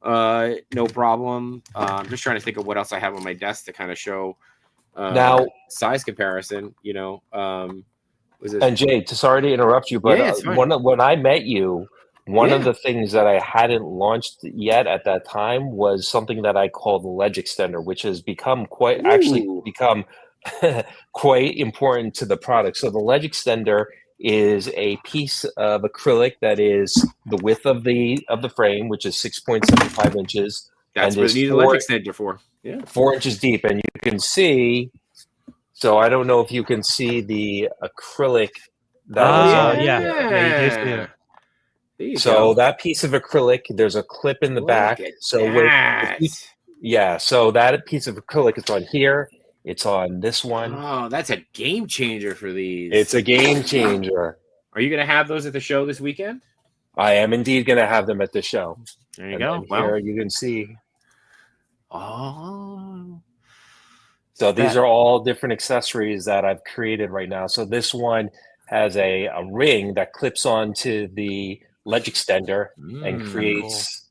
no problem. I'm just trying to think of what else I have on my desk to kind of show now size comparison. And Jay, sorry to interrupt you, but when I met you, one of the things that I hadn't launched yet at that time was something that I call the ledge extender, which has become quite important to the product. So the ledge extender is a piece of acrylic that is the width of the frame, which is 6.75 inches. That's what you need a ledge extender for. Yeah, 4 inches deep, and you can see. So I don't know if you can see the acrylic that was on. So that piece of acrylic, there's a clip in the back. So so that piece of acrylic is on here, It's on this one. Oh, that's a game changer for these. It's a game changer. Are you going to have those at the show this weekend? I am indeed going to have them at the show. There you And go. then here you can see. Oh. So these are all different accessories that I've created right now. So this one has a ring that clips onto the ledge extender and creates.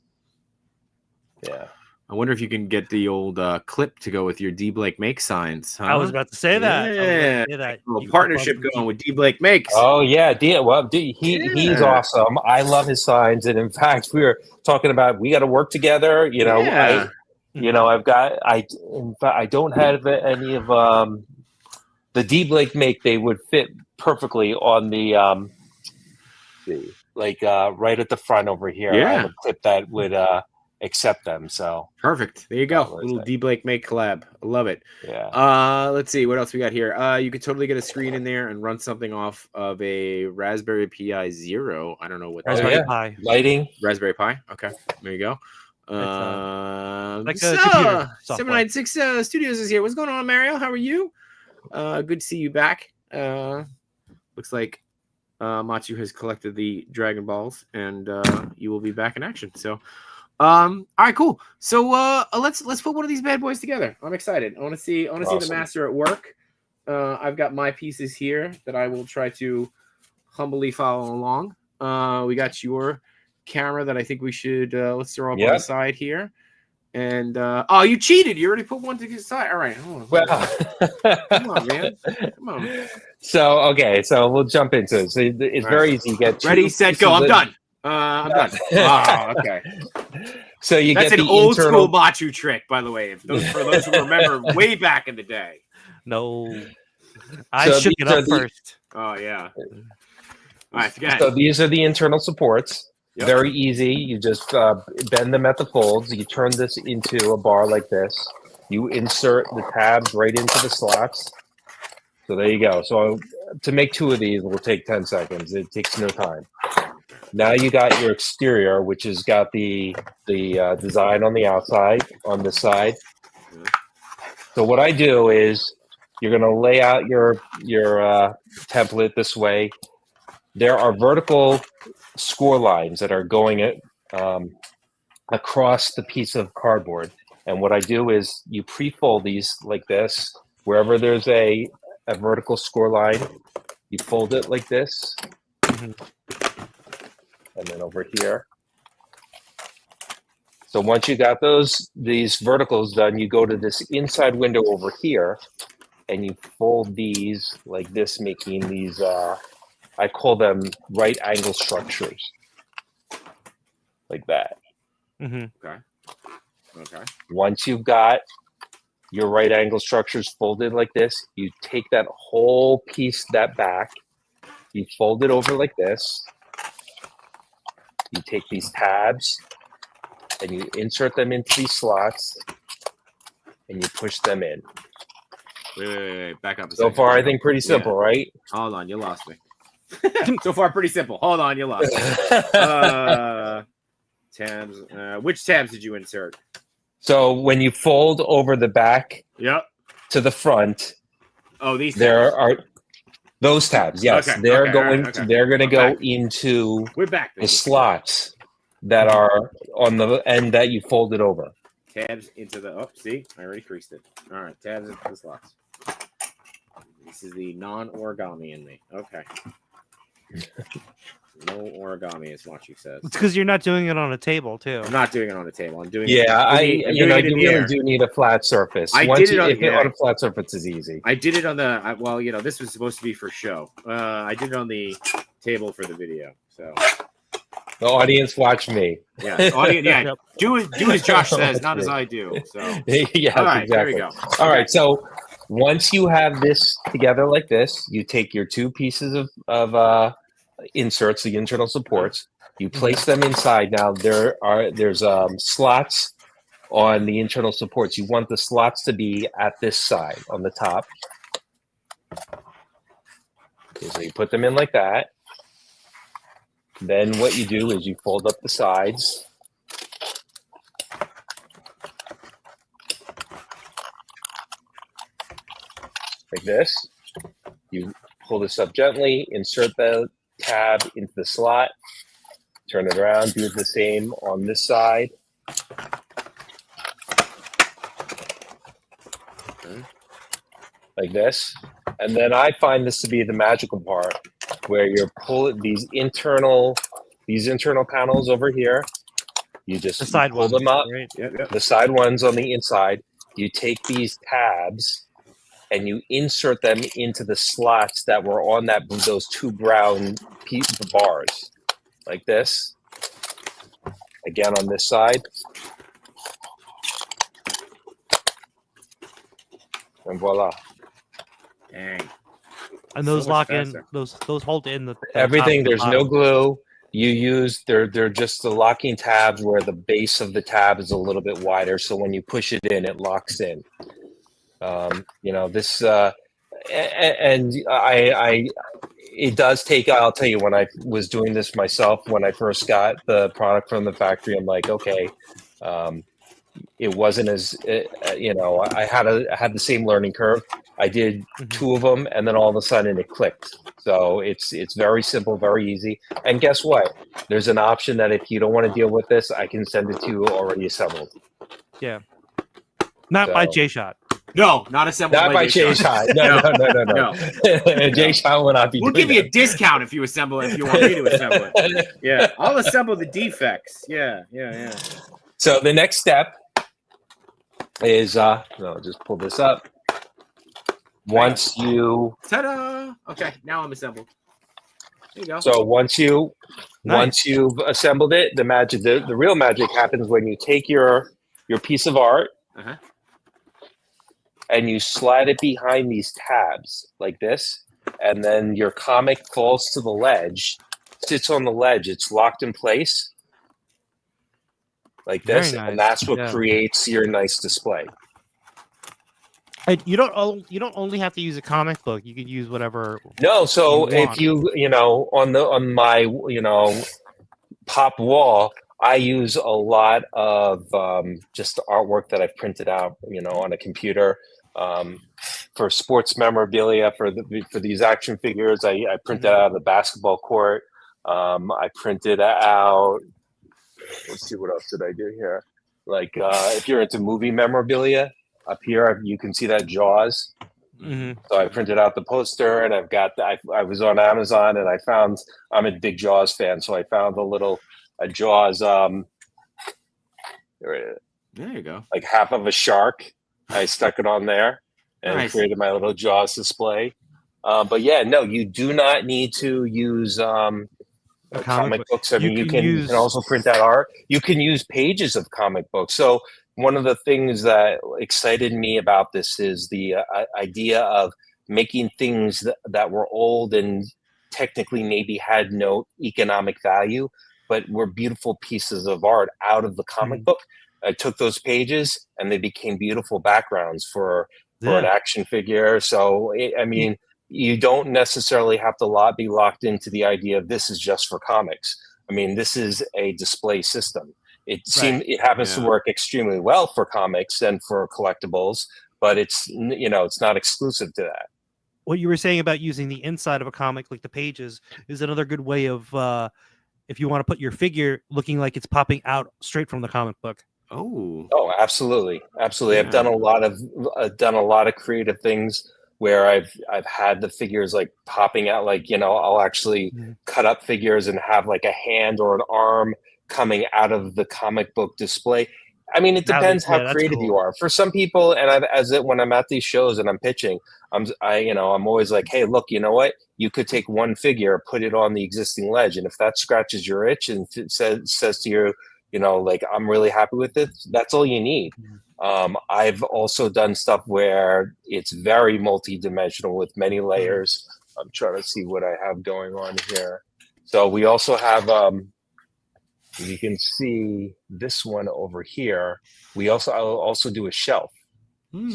Cool. Yeah. I wonder if you can get the old clip to go with your D Blake Make signs. Huh? I was about to say that. Yeah. A little partnership going with D Blake Makes. Oh yeah, he's awesome. I love his signs, and in fact, we were talking about we got to work together. You know, I don't have any of the D Blake Make. They would fit perfectly on the right at the front over here. Yeah. I have a clip that would accept them. So perfect. There you go. Little D Blake Make collab. I love it. Yeah. Let's see what else we got here. You could totally get a screen in there and run something off of a Raspberry Pi Zero. I don't know what Raspberry Pi lighting. Raspberry Pi. Okay, there you go. Like a computer 796 Studios is here. What's going on, Mario? How are you? Good to see you back. Looks like Machu has collected the Dragon Balls, and you will be back in action. So, all right, cool. So let's put one of these bad boys together. I'm excited. I want to see the master at work. I've got my pieces here that I will try to humbly follow along. We got your camera that I think we should let's throw up on the side here. And oh, you cheated! You already put one to the side. All right, hold on. Well, come on, man. Come on. So okay, so we'll jump into it. So it's very easy. You get ready, set, go. I'm done. I'm done. Oh, okay. So you that's get an the old internal... school Machu trick, by the way. For those who remember, way back in the day. No, I shook it up first. Oh yeah. All right, go ahead. So these are the internal supports. Yep. Very easy. You just bend them at the folds. You turn this into a bar like this. You insert the tabs right into the slots. So there you go. So to make two of these will take 10 seconds. It takes no time. Now you got your exterior, which has got the design on the outside, on this side. So what I do is you're going to lay out your template this way. There are vertical score lines that are going across the piece of cardboard. And what I do is you pre-fold these like this. Wherever there's a vertical score line, you fold it like this. And then over here. So once you got these verticals done, you go to this inside window over here and you fold these like this, making these I call them right angle structures, like that. Okay. Once you've got your right angle structures folded like this, you take that whole piece, that back, you fold it over like this. You take these tabs and you insert them into these slots and you push them in. Wait. Back up a so second. far, I think pretty simple, right? Hold on, you lost me. So far, pretty simple. Hold on, you lost me. Tabs. Which tabs did you insert? So when you fold over the back to the front, these tabs. There are those tabs. Yes, they're going to go into We're back, the slots that are on the end that you folded over. Tabs into the see, I already creased it. All right, tabs into the slots. This is the non-origami in me. Okay. No origami is what you says. It's because you're not doing it on a table, too. I'm not doing it on a table. I'm doing you really do need a flat surface. On I did it on the this was supposed to be for show. I did it on the table for the video. So the audience watch me. Yeah, do as Josh says, not as I do. So yeah, all right, exactly. There we go. All right, so once you have this together like this, you take your two pieces of inserts, the internal supports, you place them inside. Now there's slots on the internal supports. You want the slots to be at this side on the top. Okay, so you put them in like that. Then what you do is you fold up the sides. like this. You pull this up gently, insert the tab into the slot, turn it around, do the same on this side. Like this. And then I find this to be the magical part where you're pulling these internal panels over here. You just The side pull ones, them up, right? Yep. the side ones on the inside. You take these tabs and you insert them into the slots that were on those two brown bars, like this. Again on this side. And voila. Dang. And those So much lock in, faster. those hold in the Everything. top and the There's no bottom. glue. You use they're just the locking tabs where the base of the tab is a little bit wider, so when you push it in, it locks in. You know this, and I it does take. I'll tell you, when I was doing this myself, when I first got the product from the factory, I'm like, okay. It wasn't as you know. I had the same learning curve. I did two of them, and then all of a sudden it clicked. So it's very simple, very easy. And guess what? There's an option that if you don't want to deal with this, I can send it to you already assembled. Yeah. Not by So- J-Shot. No, not assembled Not by J-Shot. J-Shot. No. J-Shot will not be We'll doing give you a that. discount if you assemble it, if you want me to assemble it. Yeah, I'll assemble the defects. Yeah. So the next step is I'll just pull this up. Once you Ta-da! Okay, now I'm assembled. There you go. So once you've assembled it, the magic, the real magic happens when you take your piece of art Uh-huh. and you slide it behind these tabs like this, and then your comic falls to the ledge, sits on the ledge, it's locked in place like this, Very nice. and that's what Yeah. creates your nice display. And you don't only have to use a comic book. You could use whatever. No, so You want. if you know on my pop wall, I use a lot of just artwork that I've printed out, on a computer for sports memorabilia for these action figures. I printed out the basketball court. I printed out. Let's see, what else did I do here? Like if you're into movie memorabilia, up here you can see that Jaws. Mm-hmm. So I printed out the poster, and I've got. I was on Amazon, and I found. I'm a big Jaws fan, so I found a Jaws. There you go. Like half of a shark. I stuck it on there and Nice. created my little Jaws display. But yeah, no, you do not need to use comic books. I mean, you can also print out art. You can use pages of comic books. So one of the things that excited me about this is the idea of making things that were old and technically maybe had no economic value, but were beautiful pieces of art out of the comic book. I took those pages and they became beautiful backgrounds for an action figure. So, I mean, you don't necessarily have to be locked into the idea of this is just for comics. I mean, this is a display system. It happens to work extremely well for comics and for collectibles, but it's not exclusive to that. What you were saying about using the inside of a comic, like the pages, is another good way of if you want to put your figure looking like it's popping out straight from the comic book. Oh, absolutely. Yeah. I've done a lot of creative things where I've had the figures like popping out, like, I'll actually cut up figures and have like a hand or an arm coming out of the comic book display. I mean, it depends how creative you are. For some people, and when I'm at these shows and I'm pitching, I'm always like, hey, look, you know what? You could take one figure, put it on the existing ledge, and if that scratches your itch and says to you, like, I'm really happy with it, that's all you need. I've also done stuff where it's very multi-dimensional with many layers. I'm trying to see what I have going on here. So we also have, you can see this one over here. I'll also do a shelf.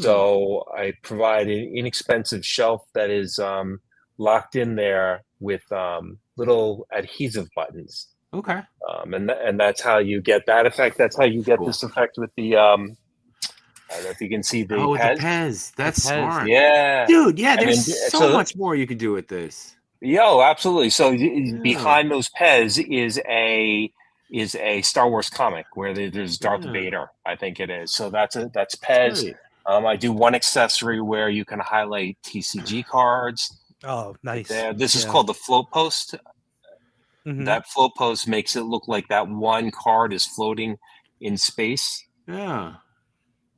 So I provide an inexpensive shelf that is locked in there with little adhesive buttons. And that's how you get that effect. That's how you get this effect with the I don't know if you can see the Oh, with the Pez. Pez. That's The Pez. smart. Yeah, Dude, yeah, And there's then- so much more you could do with this. Yo, absolutely. So Yeah. behind those Pez is a Star Wars comic where there's Darth Yeah. Vader, I think it is. So that's Pez. Great. I do one accessory where you can highlight TCG cards. Oh, nice. There. This is Yeah. called the float post. Mhm. That float post makes it look like that one card is floating in space. Yeah.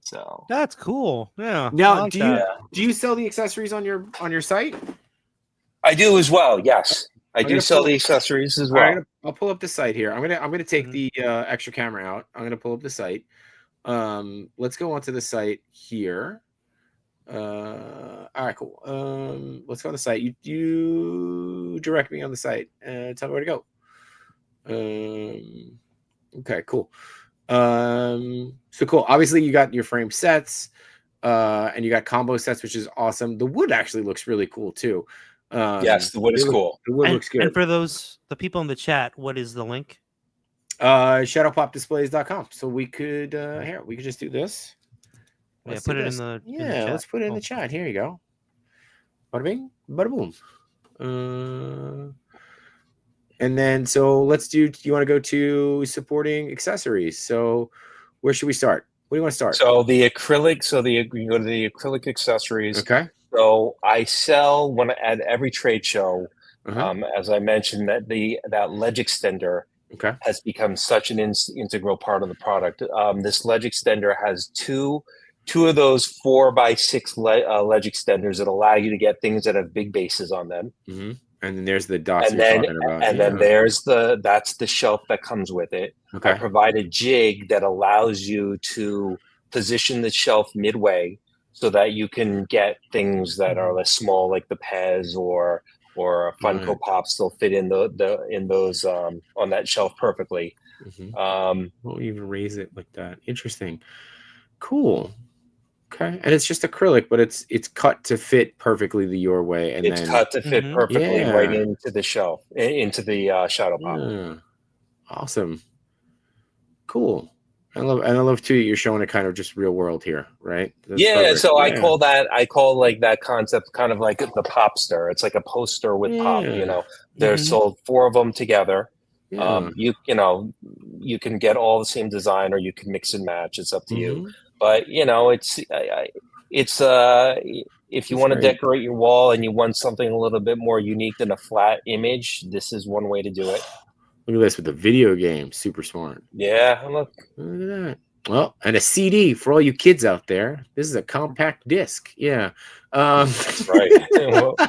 So That's cool. Yeah. I Now, like do you that. do you sell the accessories on your site? I do as well. Yes, I I'm do gonna sell pull- the accessories as All right, well. I'll pull up the site here. I'm gonna take Mhm. the extra camera out. I'm gonna pull up the site. Let's go onto the site here. All right, cool. Let's go on the site. You direct me on the site and tell me where to go. Okay, cool. So cool. Obviously, you got your frame sets, and you got combo sets, which is awesome. The wood actually looks really cool too. Yes, the wood is cool. The wood And, looks good. and for the people in the chat, what is the link? ShadowPopDisplays.com. So we could here we could just do this. Yeah, Let's put do it this. in the Yeah, chat. let's put it in Cool. the chat. Here you go. Bada bing, bada boom. And then so let's do. You want to go to supporting accessories? So where should we start? What do you want to start? So the acrylic. You go to the acrylic accessories. Okay. So I sell at every trade show. Uh-huh. As I mentioned, that ledge extender Okay. has become such an integral part of the product. This ledge extender has two of those 4x6 ledge extenders that allow you to get things that have big bases on them. Mm-hmm. And then there's the dots And you're then talking about. and then there's that's the shelf that comes with it. Okay. I provide a jig that allows you to position the shelf midway so that you can get things that are less small, like the Pez or Funko Pops. They'll fit in in those on that shelf perfectly. Mm-hmm. Won't even raise it like that. Interesting. Cool. Okay. And it's just acrylic, but it's cut to fit perfectly your way. And it's then cut to fit perfectly right into the shelf, into the Shadow Pop. Yeah. Awesome. Cool. I love too you're showing it kind of just real world here, right? That's perfect. So I call like that concept kind of like the popster. It's like a poster with pop, They're sold 4 of them together. Yeah. You can get all the same design or you can mix and match. It's up to you. But it's if you want to decorate your wall and you want something a little bit more unique than a flat image, this is one way to do it. Look at this with the video game. Super smart. Yeah, look at that. Well, and a CD for all you kids out there. This is a compact disc. Yeah. That's right.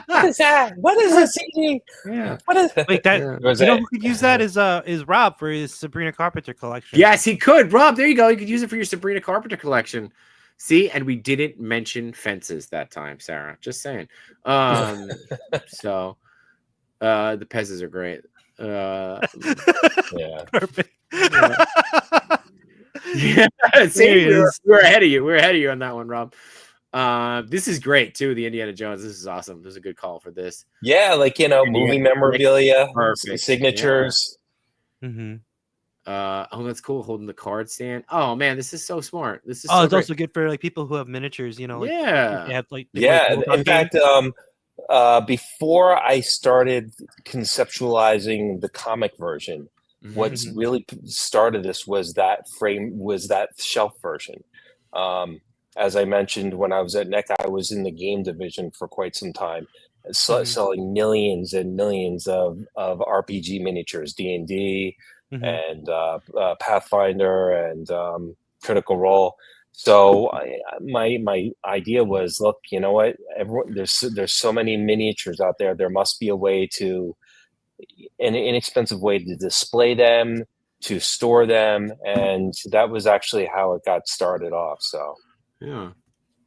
What is that? What is a CD? Yeah. What is Wait, that who could use that is Rob for his Sabrina Carpenter collection. Yes, he could. Rob, there you go. You could use it for your Sabrina Carpenter collection. See, and we didn't mention fences that time, Sarah. Just saying. So the Pez's are great. Yeah. Perfect. Yeah. See, we're ahead of you. We're ahead of you on that one, Rob. This is great too. The Indiana Jones. This is awesome. There's a good call for this. Yeah, like movie memorabilia, signatures. Yeah. Mm-hmm. Oh, that's cool. Holding the card stand. Oh man, this is so smart. This is it's also good for like people who have miniatures. Like, yeah. They have, like, In fact, before I started conceptualizing the comic version, what's really started this was that shelf version. As I mentioned, when I was at NEC, I was in the game division for quite some time, selling millions and millions of RPG miniatures, D&D, and Pathfinder and Critical Role. So my idea was, look, you know what? There's so many miniatures out there. There must be a way an inexpensive way to display them, to store them, and that was actually how it got started off. So yeah.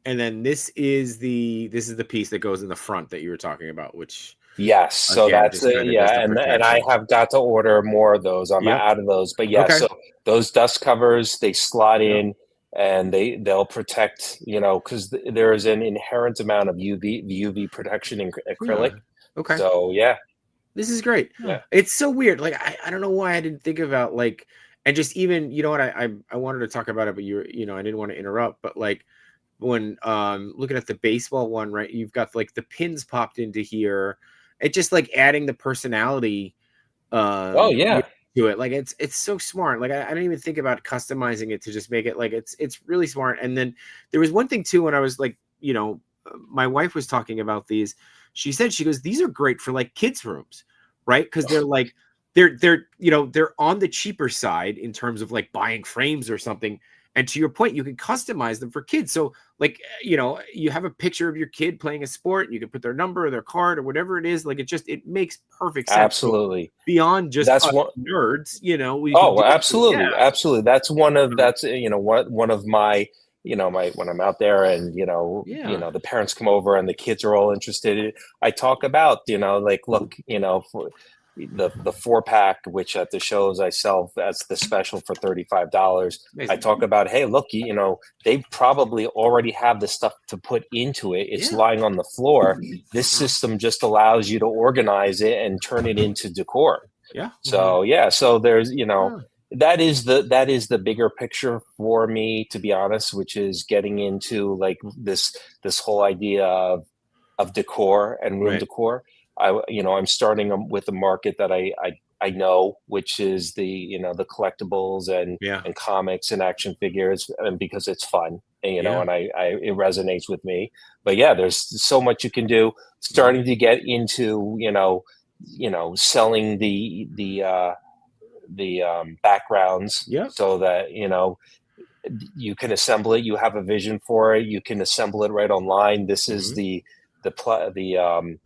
And then this is the piece that goes in the front that you were talking about, which yes, so again, that's and I have got to order more of those. I'm out of those, but so those dust covers, they slot in. And they'll protect, because there is an inherent amount of UV protection in acrylic. Yeah. Okay. So this is great. Yeah. It's so weird. Like I don't know why I didn't think about And just even, you know what, I wanted to talk about it, but I didn't want to interrupt, but like when looking at the baseball one, right, you've got like the pins popped into here. It just like adding the personality Oh yeah, to it. Like it's so smart. Like I didn't even think about customizing it to just make it like it's really smart. And then there was one thing too, when I was like, my wife was talking about these. She said, she goes, these are great for like kids' rooms, right? Because they're like they're on the cheaper side in terms of like buying frames or something. And to your point, you can customize them for kids. So like, you have a picture of your kid playing a sport, and you can put their number or their card or whatever it is. Like it makes perfect sense. absolutely. Beyond just That's us one. nerds, we Oh, can do absolutely, yeah. absolutely. That's one of one of my my when I'm out there and the parents come over and the kids are all interested. I talk about like look for the 4-pack, which at the shows I sell as the special for $35. I talk about, hey, look, they probably already have the stuff to put into it. It's lying on the floor. This system just allows you to organize it and turn it into decor. Yeah. So so there's that is the bigger picture for me, to be honest, which is getting into like this whole idea of decor and room decor. I'm starting with a market that I know, which is the the collectibles and comics and action figures, and because it's fun, and and it resonates with me. But yeah, there's so much you can do. Starting to get into selling the backgrounds, so that you can assemble it. You have a vision for it. You can assemble it right online. This is the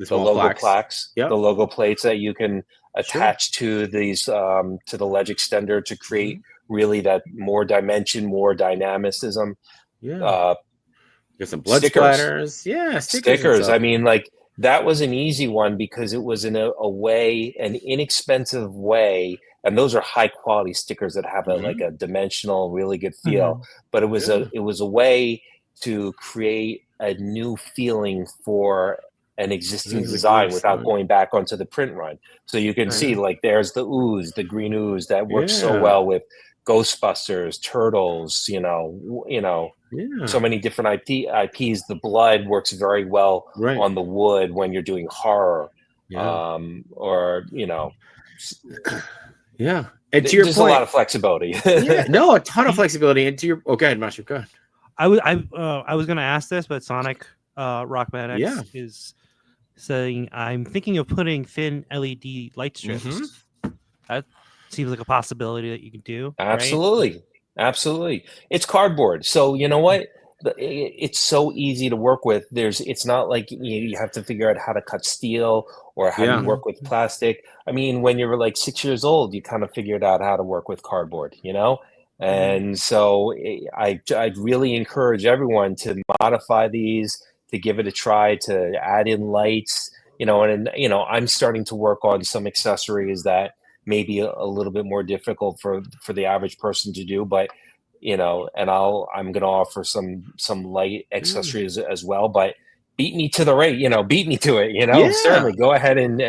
logo plaques, the logo plates that you can attach to these to the ledge extender to create really that more dimension, more dynamicism. Get some blood stickers. Splatters. Yeah, stickers. I mean, like that was an easy one because it was in a way, an inexpensive way. And those are high quality stickers that have like a dimensional, really good feel. But it was a way to create a new feeling for an existing design without going back onto the print run. So you can see like there's the ooze, the green ooze that works so well with Ghostbusters, Turtles, so many different IPs. The blood works very well on the wood when you're doing horror, or And to your there's point, a lot of flexibility. No, a ton of flexibility. And to your go ahead, Masha, go ahead. I was going to ask this, but Sonic Rockman X is saying, I'm thinking of putting thin LED light strips. That seems like a possibility that you can do. Absolutely. Right? Absolutely. It's cardboard. So you know what? It's so easy to work with. It's not like you have to figure out how to cut steel or how to work with plastic. I mean, when you were like 6 years old, you kind of figured out how to work with cardboard, And so I'd really encourage everyone to modify these, to give it a try, to add in lights, and I'm starting to work on some accessories that may be a little bit more difficult for the average person to do, but and I'm going to offer some light accessories as well, but beat me to the rate, beat me to it, certainly go ahead and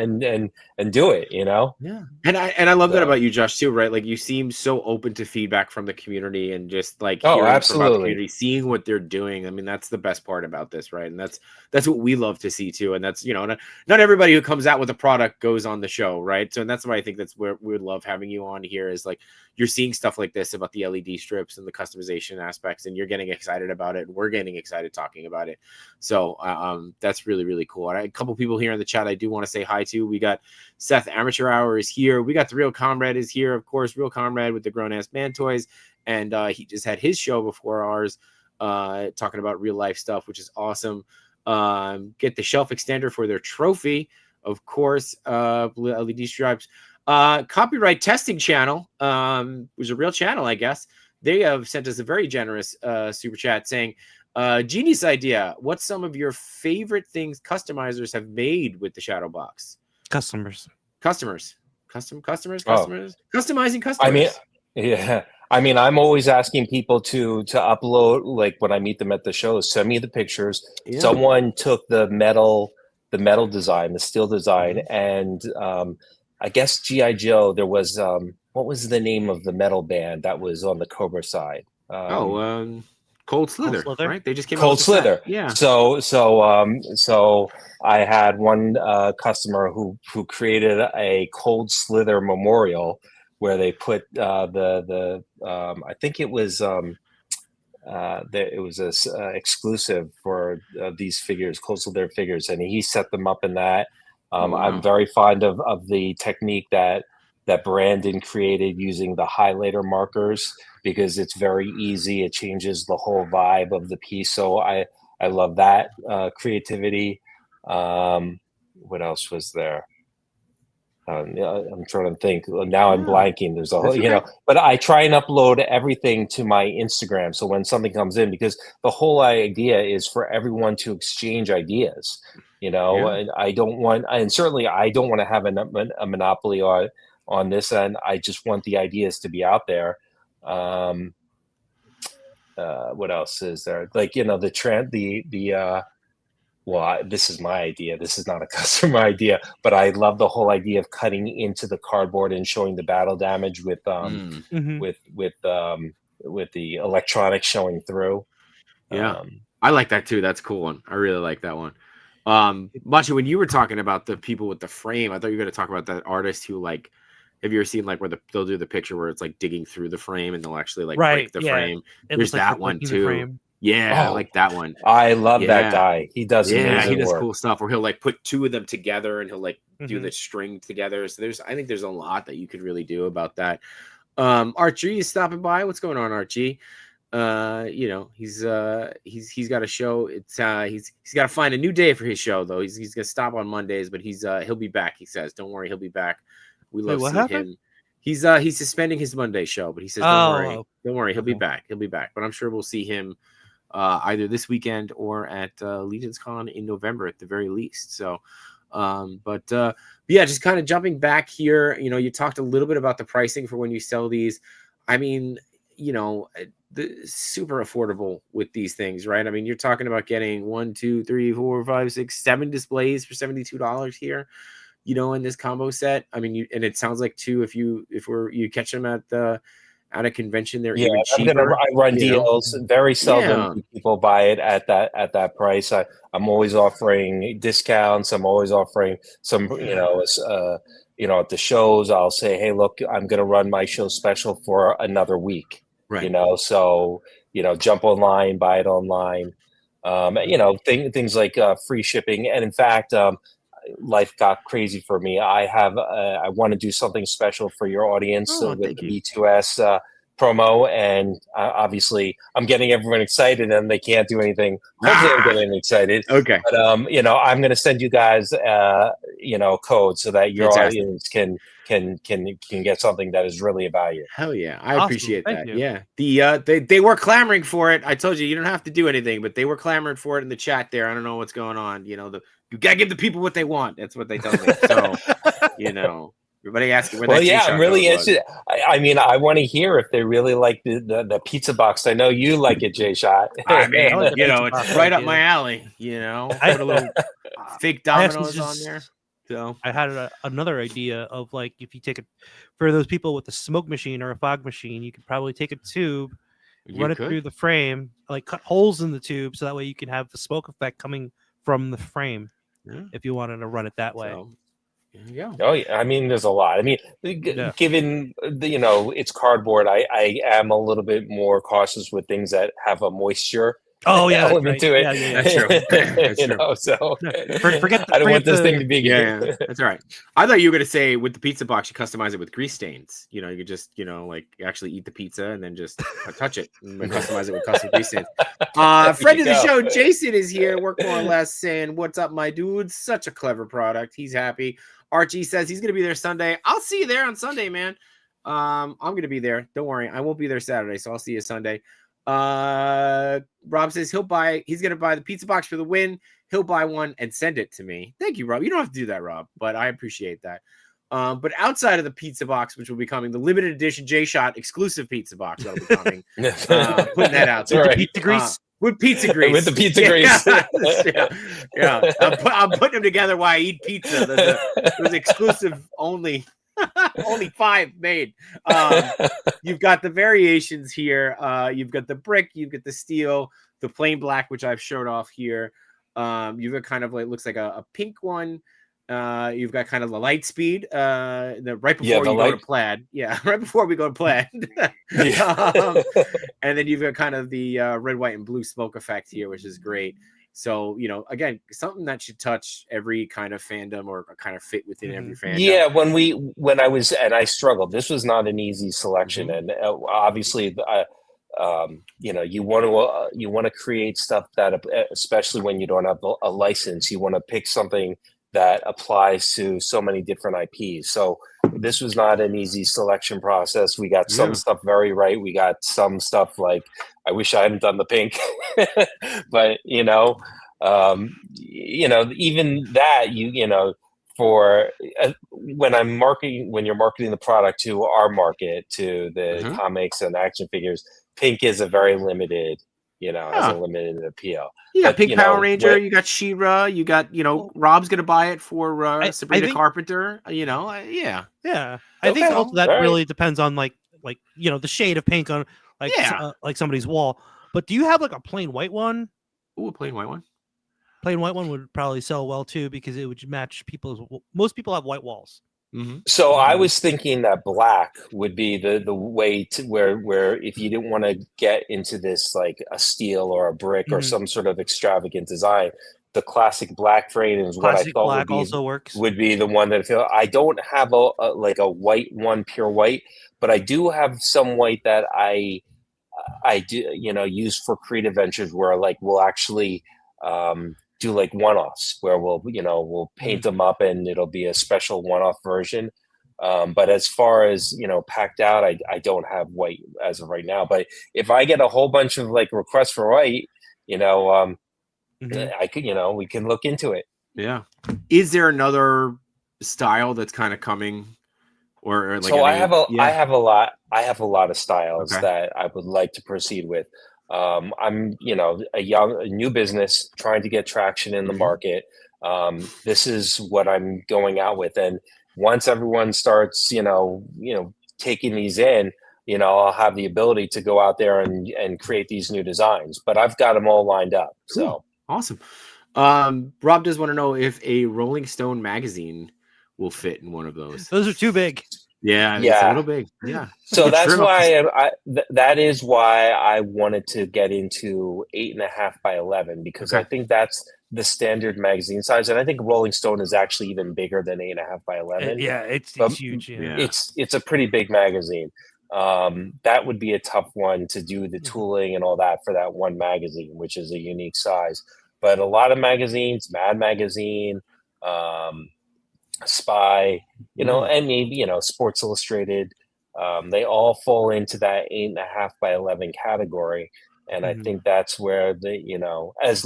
do it, And I love that about you, Josh, too, right? Like you seem so open to feedback from the community and just like hearing about the community, seeing what they're doing. I mean, that's the best part about this, right? And that's what we love to see too. And that's, not everybody who comes out with a product goes on the show, right? So, and that's why I think that's where we would love having you on here, is like you're seeing stuff like this about the LED strips and the customization aspects, and you're getting excited about it, and we're getting excited talking about it. So that's really, really cool. And a couple people here in the chat I do want to say hi to. We got Seth Amateur Hour is here. We got the Real Comrade is here, of course. Real Comrade with the Grown Ass Man Toys, and he just had his show before ours, talking about real life stuff, which is awesome. Get the shelf extender for their trophy, of course. Blue LED stripes. Copyright Testing Channel, which is a real channel, I guess. They have sent us a very generous super chat saying, genius idea. What's some of your favorite things customizers have made with the Shadow Box? Customizing customers. I mean, I'm always asking people to upload, like when I meet them at the shows, send me the pictures. Someone took the metal design, the steel design, and I guess GI Joe. There was what was the name of the metal band that was on the Cobra side? Cold Slither, Slither? right? They just came out Cold with the set. Slither. Yeah. So I had one customer who created a Cold Slither memorial where they put I think it was exclusive for these figures, Cold Slither figures, and he set them up in that. Wow. I'm very fond of the technique that Brandon created using the highlighter markers, because it's very easy. It changes the whole vibe of the piece. So I love that creativity. What else was there? I'm trying to think. Now I'm blanking. There's a whole, but I try and upload everything to my Instagram. So when something comes in, because the whole idea is for everyone to exchange ideas, and I don't want, and certainly I don't want to have a monopoly on this, and I just want the ideas to be out there. What else is there? Like, this is my idea. This is not a customer idea, but I love the whole idea of cutting into the cardboard and showing the battle damage with the electronics showing through. Yeah, I like that too. That's a cool one. I really like that one. Machi, when you were talking about the people with the frame, I thought you were going to talk about that artist who, like, have you ever seen like where they'll do the picture where it's like digging through the frame and they'll actually like break the frame? There's that one too. Yeah, I like that one. I love that guy. He does amazing he does work. cool stuff where he'll like put two of them together and he'll like do the string together. So I think there's a lot that you could really do about that. Archie is stopping by. What's going on, Archie? He's got a show. It's he's got to find a new day for his show though. He's gonna stop on Mondays, but he'll be back. He says, "Don't worry, he'll be back." We love seeing him. He's suspending his Monday show, but he says, "Don't worry, he'll be back. He'll be back." But I'm sure we'll see him either this weekend or at Legion's Con in November at the very least. So, just kind of jumping back here. You talked a little bit about the pricing for when you sell these. I mean, the super affordable with these things, right? I mean, you're talking about getting 1, 2, 3, 4, 5, 6, 7 displays for $72 here. In this combo set. I mean, and it sounds like too, if you catch them at a convention, they're even cheaper. I run deals. Very seldom do people buy it at that price. I'm always offering discounts. I'm always offering some, at the shows, I'll say, hey, look, I'm going to run my show special for another week. Right. So, jump online, buy it online. Things like free shipping. And in fact, life got crazy for me. I want to do something special for your audience with the B2S promo, and obviously I'm getting everyone excited and they can't do anything. Hopefully I'm getting excited. Okay. But I'm going to send you guys code so that your audience can get something that is really of value. Hell yeah. I appreciate that. Yeah. They were clamoring for it. I told you don't have to do anything, but they were clamoring for it in the chat there. I don't know what's going on. You gotta give the people what they want. That's what they tell me. So, everybody asking where that I'm really interested. I mean, I want to hear if they really like the pizza box. I know you like it, J-Shot. I mean, it's right up my alley. Put a little fake Domino's on there. So I had another idea of like, if you take it for those people with a smoke machine or a fog machine, you could probably take a tube, run it through the frame, like cut holes in the tube, so that way you can have the smoke effect coming from the frame. If you wanted to run it that way. So, yeah. Oh yeah. I mean, there's a lot. I mean, given it's cardboard, I am a little bit more cautious with things that have a moisture element to it. Yeah. That's true. That's true. So forget I don't want this thing to be. Yeah, that's all right. I thought you were gonna say with the pizza box, you customize it with grease stains. You could just like actually eat the pizza and then just touch it and customize it with custom grease stains. Friend of the show, Jason is here. Work more or less saying, "What's up, my dude?" Such a clever product. He's happy. Archie says he's gonna be there Sunday. I'll see you there on Sunday, man. I'm gonna be there. Don't worry, I won't be there Saturday, so I'll see you Sunday. Rob says he's gonna buy the pizza box for the win. He'll buy one and send it to me. Thank you, Rob. You don't have to do that, Rob, but I appreciate that. But outside of the pizza box, which will be coming, the limited edition J-Shot exclusive pizza box that'll be coming. Putting that out there. Pizza grease with pizza grease. With the pizza grease. Yeah. I'm putting them together while I eat pizza. There's exclusive only 5 made. You've got the variations here. You've got the brick, you've got the steel, the plain black, which I've showed off here. You've got kind of like looks like a pink one. You've got kind of the light speed. Right before go to plaid. Yeah, right before we go to plaid. And then you've got kind of the red, white, and blue smoke effect here, which is great. So, again, something that should touch every kind of fandom or kind of fit within every fandom. Yeah, when I struggled. This was not an easy selection, and obviously, you want to create stuff that, especially when you don't have a license, you want to pick something that applies to so many different IPs. So this was not an easy selection process. We got some stuff very right. We got some stuff like, I wish I hadn't done the pink, but even that, for when you're marketing the product to our market, to the comics and action figures, pink is a very limited, has a limited appeal. Yeah, Pink Power Ranger, you got She-Ra, you got, Rob's going to buy it for Sabrina Carpenter, yeah. Yeah. I think also that really depends on like the shade of pink on like somebody's wall. But do you have like a plain white one? Ooh, a plain white one. Plain white one would probably sell well too, because it would match most people have white walls. So I was thinking that black would be the way to where if you didn't want to get into this like a steel or a brick or some sort of extravagant design, the classic black frame is what I thought would be the one that I feel. I don't have a white one, pure white, but I do have some white that I do use for creative ventures where like we'll actually do like one-offs where we'll paint them up and it'll be a special one-off version. But as far as packed out, I don't have white as of right now. But if I get a whole bunch of like requests for white, I could we can look into it. Yeah. Is there another style that's kind of coming, or like? So I have a lot of styles that I would like to proceed with. I'm a new business trying to get traction in the market. This is what I'm going out with, and once everyone starts taking these in, I'll have the ability to go out there and create these new designs, but I've got them all lined up. Cool. So awesome. Rob does want to know if a Rolling Stone magazine will fit in one of those. Those are too big. Yeah, it's a little big. Yeah. So that's why that is why I wanted to get into 8.5 by 11, because I think that's the standard magazine size, and I think Rolling Stone is actually even bigger than 8.5 by 11. Yeah, it's huge. Yeah. It's a pretty big magazine. That would be a tough one to do the tooling and all that for that one magazine, which is a unique size. But a lot of magazines, Mad Magazine, Spy, and maybe Sports Illustrated, they all fall into that 8.5 by 11 category, and I think that's where the as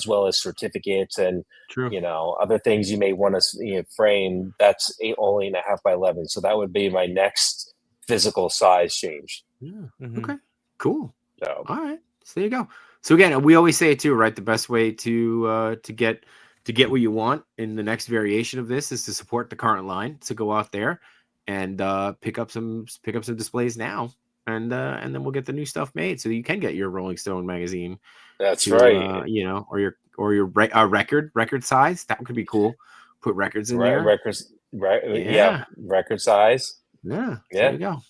well as certificates and other things you may want to frame. That's only 8.5 by 11, so that would be my next physical size change. Yeah. Okay. Cool. So all right. So there you go. So again, we always say it too, right? The best way to get what you want in the next variation of this is to support the current line. So go out there and pick up some displays now, and then we'll get the new stuff made so you can get your Rolling Stone magazine. That's right. Or your record size. That could be cool. Put records in there. Records, right? Yeah. Record size. Yeah. There you go.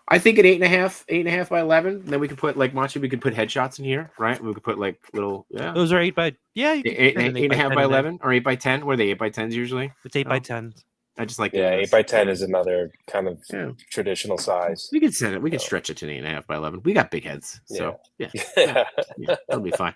I think at 8.5 by 11. Then we could put like Machi. We could put headshots in here, right? We could put like little. Yeah. Those are 8 by. Yeah. 8.5 by 11 or 8 by 10. What are they? 8 by 10s usually. It's 8 by 10. I just like 8 by 10 is another kind of traditional size. We could set it. We could stretch it to 8.5 by 11. We got big heads, so yeah, that'll be fine.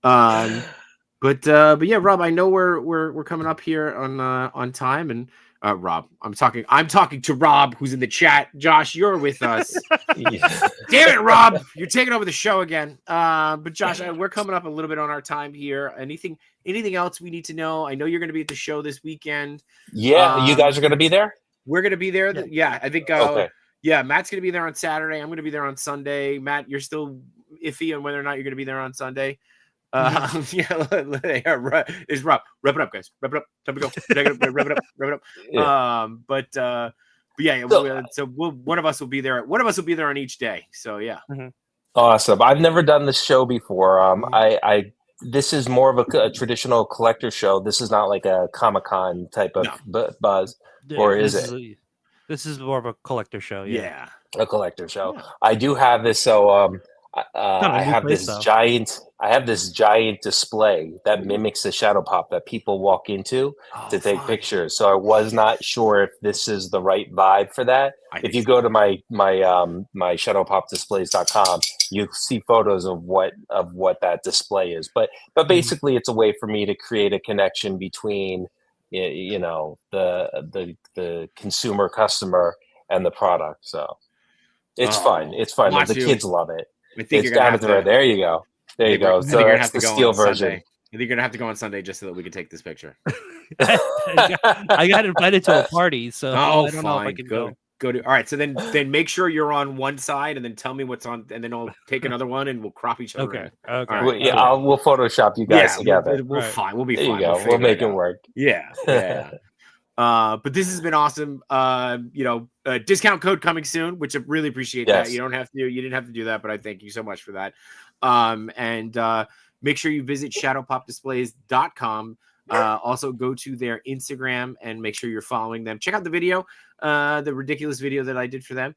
But yeah, Rob, I know we're coming up here on time, and Rob, I'm talking to Rob, who's in the chat. Josh, you're with us. Damn it, Rob, you're taking over the show again. But Josh, we're coming up a little bit on our time here. Anything else we need to know? I know you're going to be at the show this weekend. Yeah, you guys are going to be there. We're going to be there. Yeah, I think. Okay. Yeah, Matt's going to be there on Saturday. I'm going to be there on Sunday. Matt, you're still iffy on whether or not you're going to be there on Sunday. Yeah, is Rob. Wrap it up, guys. Wrap it up. Time to go. Wrap it up. Wrap it up. Yeah. But yeah, so one of us will be there. One of us will be there on each day. So yeah. Awesome. I've never done this show before. This is more of a traditional collector show. This is not like a Comic-Con type of buzz, or is it? This is more of a collector show. Yeah. A collector show. Yeah. I do have this. So I have this giant. I have this giant display that mimics the ShadowPop that people walk into to take pictures. So I was not sure if this is the right vibe for that. If you go to my ShadowPopDisplays.com, you see photos of what that display is. But basically, it's a way for me to create a connection between the consumer customer and the product. So it's fun. It's fun. The kids love it. I think it's down at the There you go. There you go. So that's the steel version. I think you're gonna have to go on Sunday just so that we can take this picture. I got invited to a party, so I don't know if I can go. Go to all right. So then make sure you're on one side, and then tell me what's on, and then I'll take another one, and we'll crop each other. Okay. In. Okay. Well, we'll Photoshop you guys together. We'll fine. We'll be fine. There you go. We'll make it work. Yeah. But this has been awesome. Discount code coming soon, which I really appreciate that. You didn't have to do that, but I thank you so much for that. And make sure you visit ShadowPopDisplays.com. Also go to their Instagram and make sure you're following them. Check out the video, the ridiculous video that I did for them,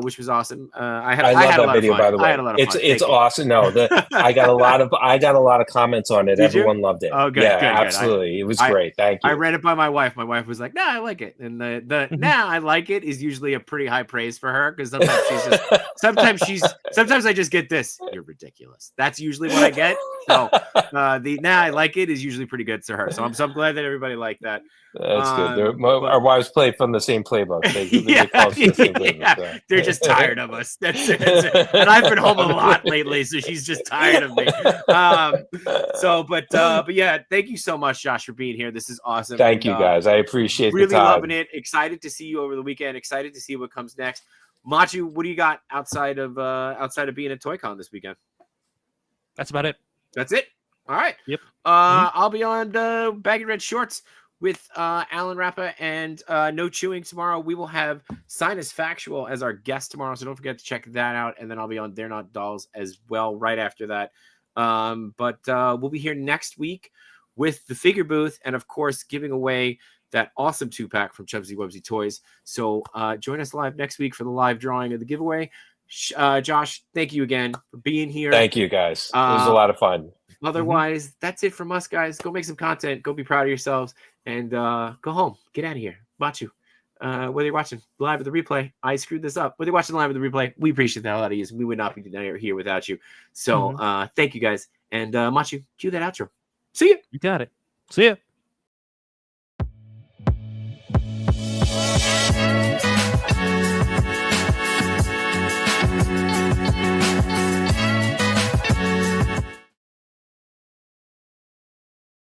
which was awesome. I love that video, by the way. It's awesome. No, I got a lot of comments on it. Everyone loved it. Oh, good. Yeah, good, absolutely. It was great. Thank you. I read it by my wife. My wife was like, "Nah, I like it." And the "Nah, I like it" is usually a pretty high praise for her, because sometimes I just get this. You're ridiculous. That's usually what I get. So the "Nah, I like it" is usually pretty good to her. So I'm glad that everybody liked that. That's good. Our wives play from the same playbook. They're just tired of us. That's it. And I've been home a lot lately, so she's just tired of me. But yeah, thank you so much, Josh, for being here. This is awesome. Thank you, guys. I appreciate really the time. Loving it. Excited to see you over the weekend. Excited to see what comes next. Machu, what do you got outside of being at ToyCon this weekend? That's about it. That's it. All right. Yep. I'll be on Baggy Red Shorts with Alan Rappa and No Chewing tomorrow. We will have Sinus Factual as our guest tomorrow, so don't forget to check that out. And then I'll be on They're Not Dolls as well right after that. But we'll be here next week with the figure booth, and of course giving away that awesome 2-pack from Chubzzy Wubzzy Toys. So join us live next week for the live drawing of the giveaway. Josh, thank you again for being here. Thank you, guys. It was a lot of fun. Otherwise, that's it from us, guys. Go make some content. Go be proud of yourselves. And go home. Get out of here. Machu. Whether you're watching live or the replay, I screwed this up. Whether you're watching live or the replay, we appreciate the hell out of you. We would not be here without you. So thank you, guys. And Machu, cue that outro. See you. You got it. See ya.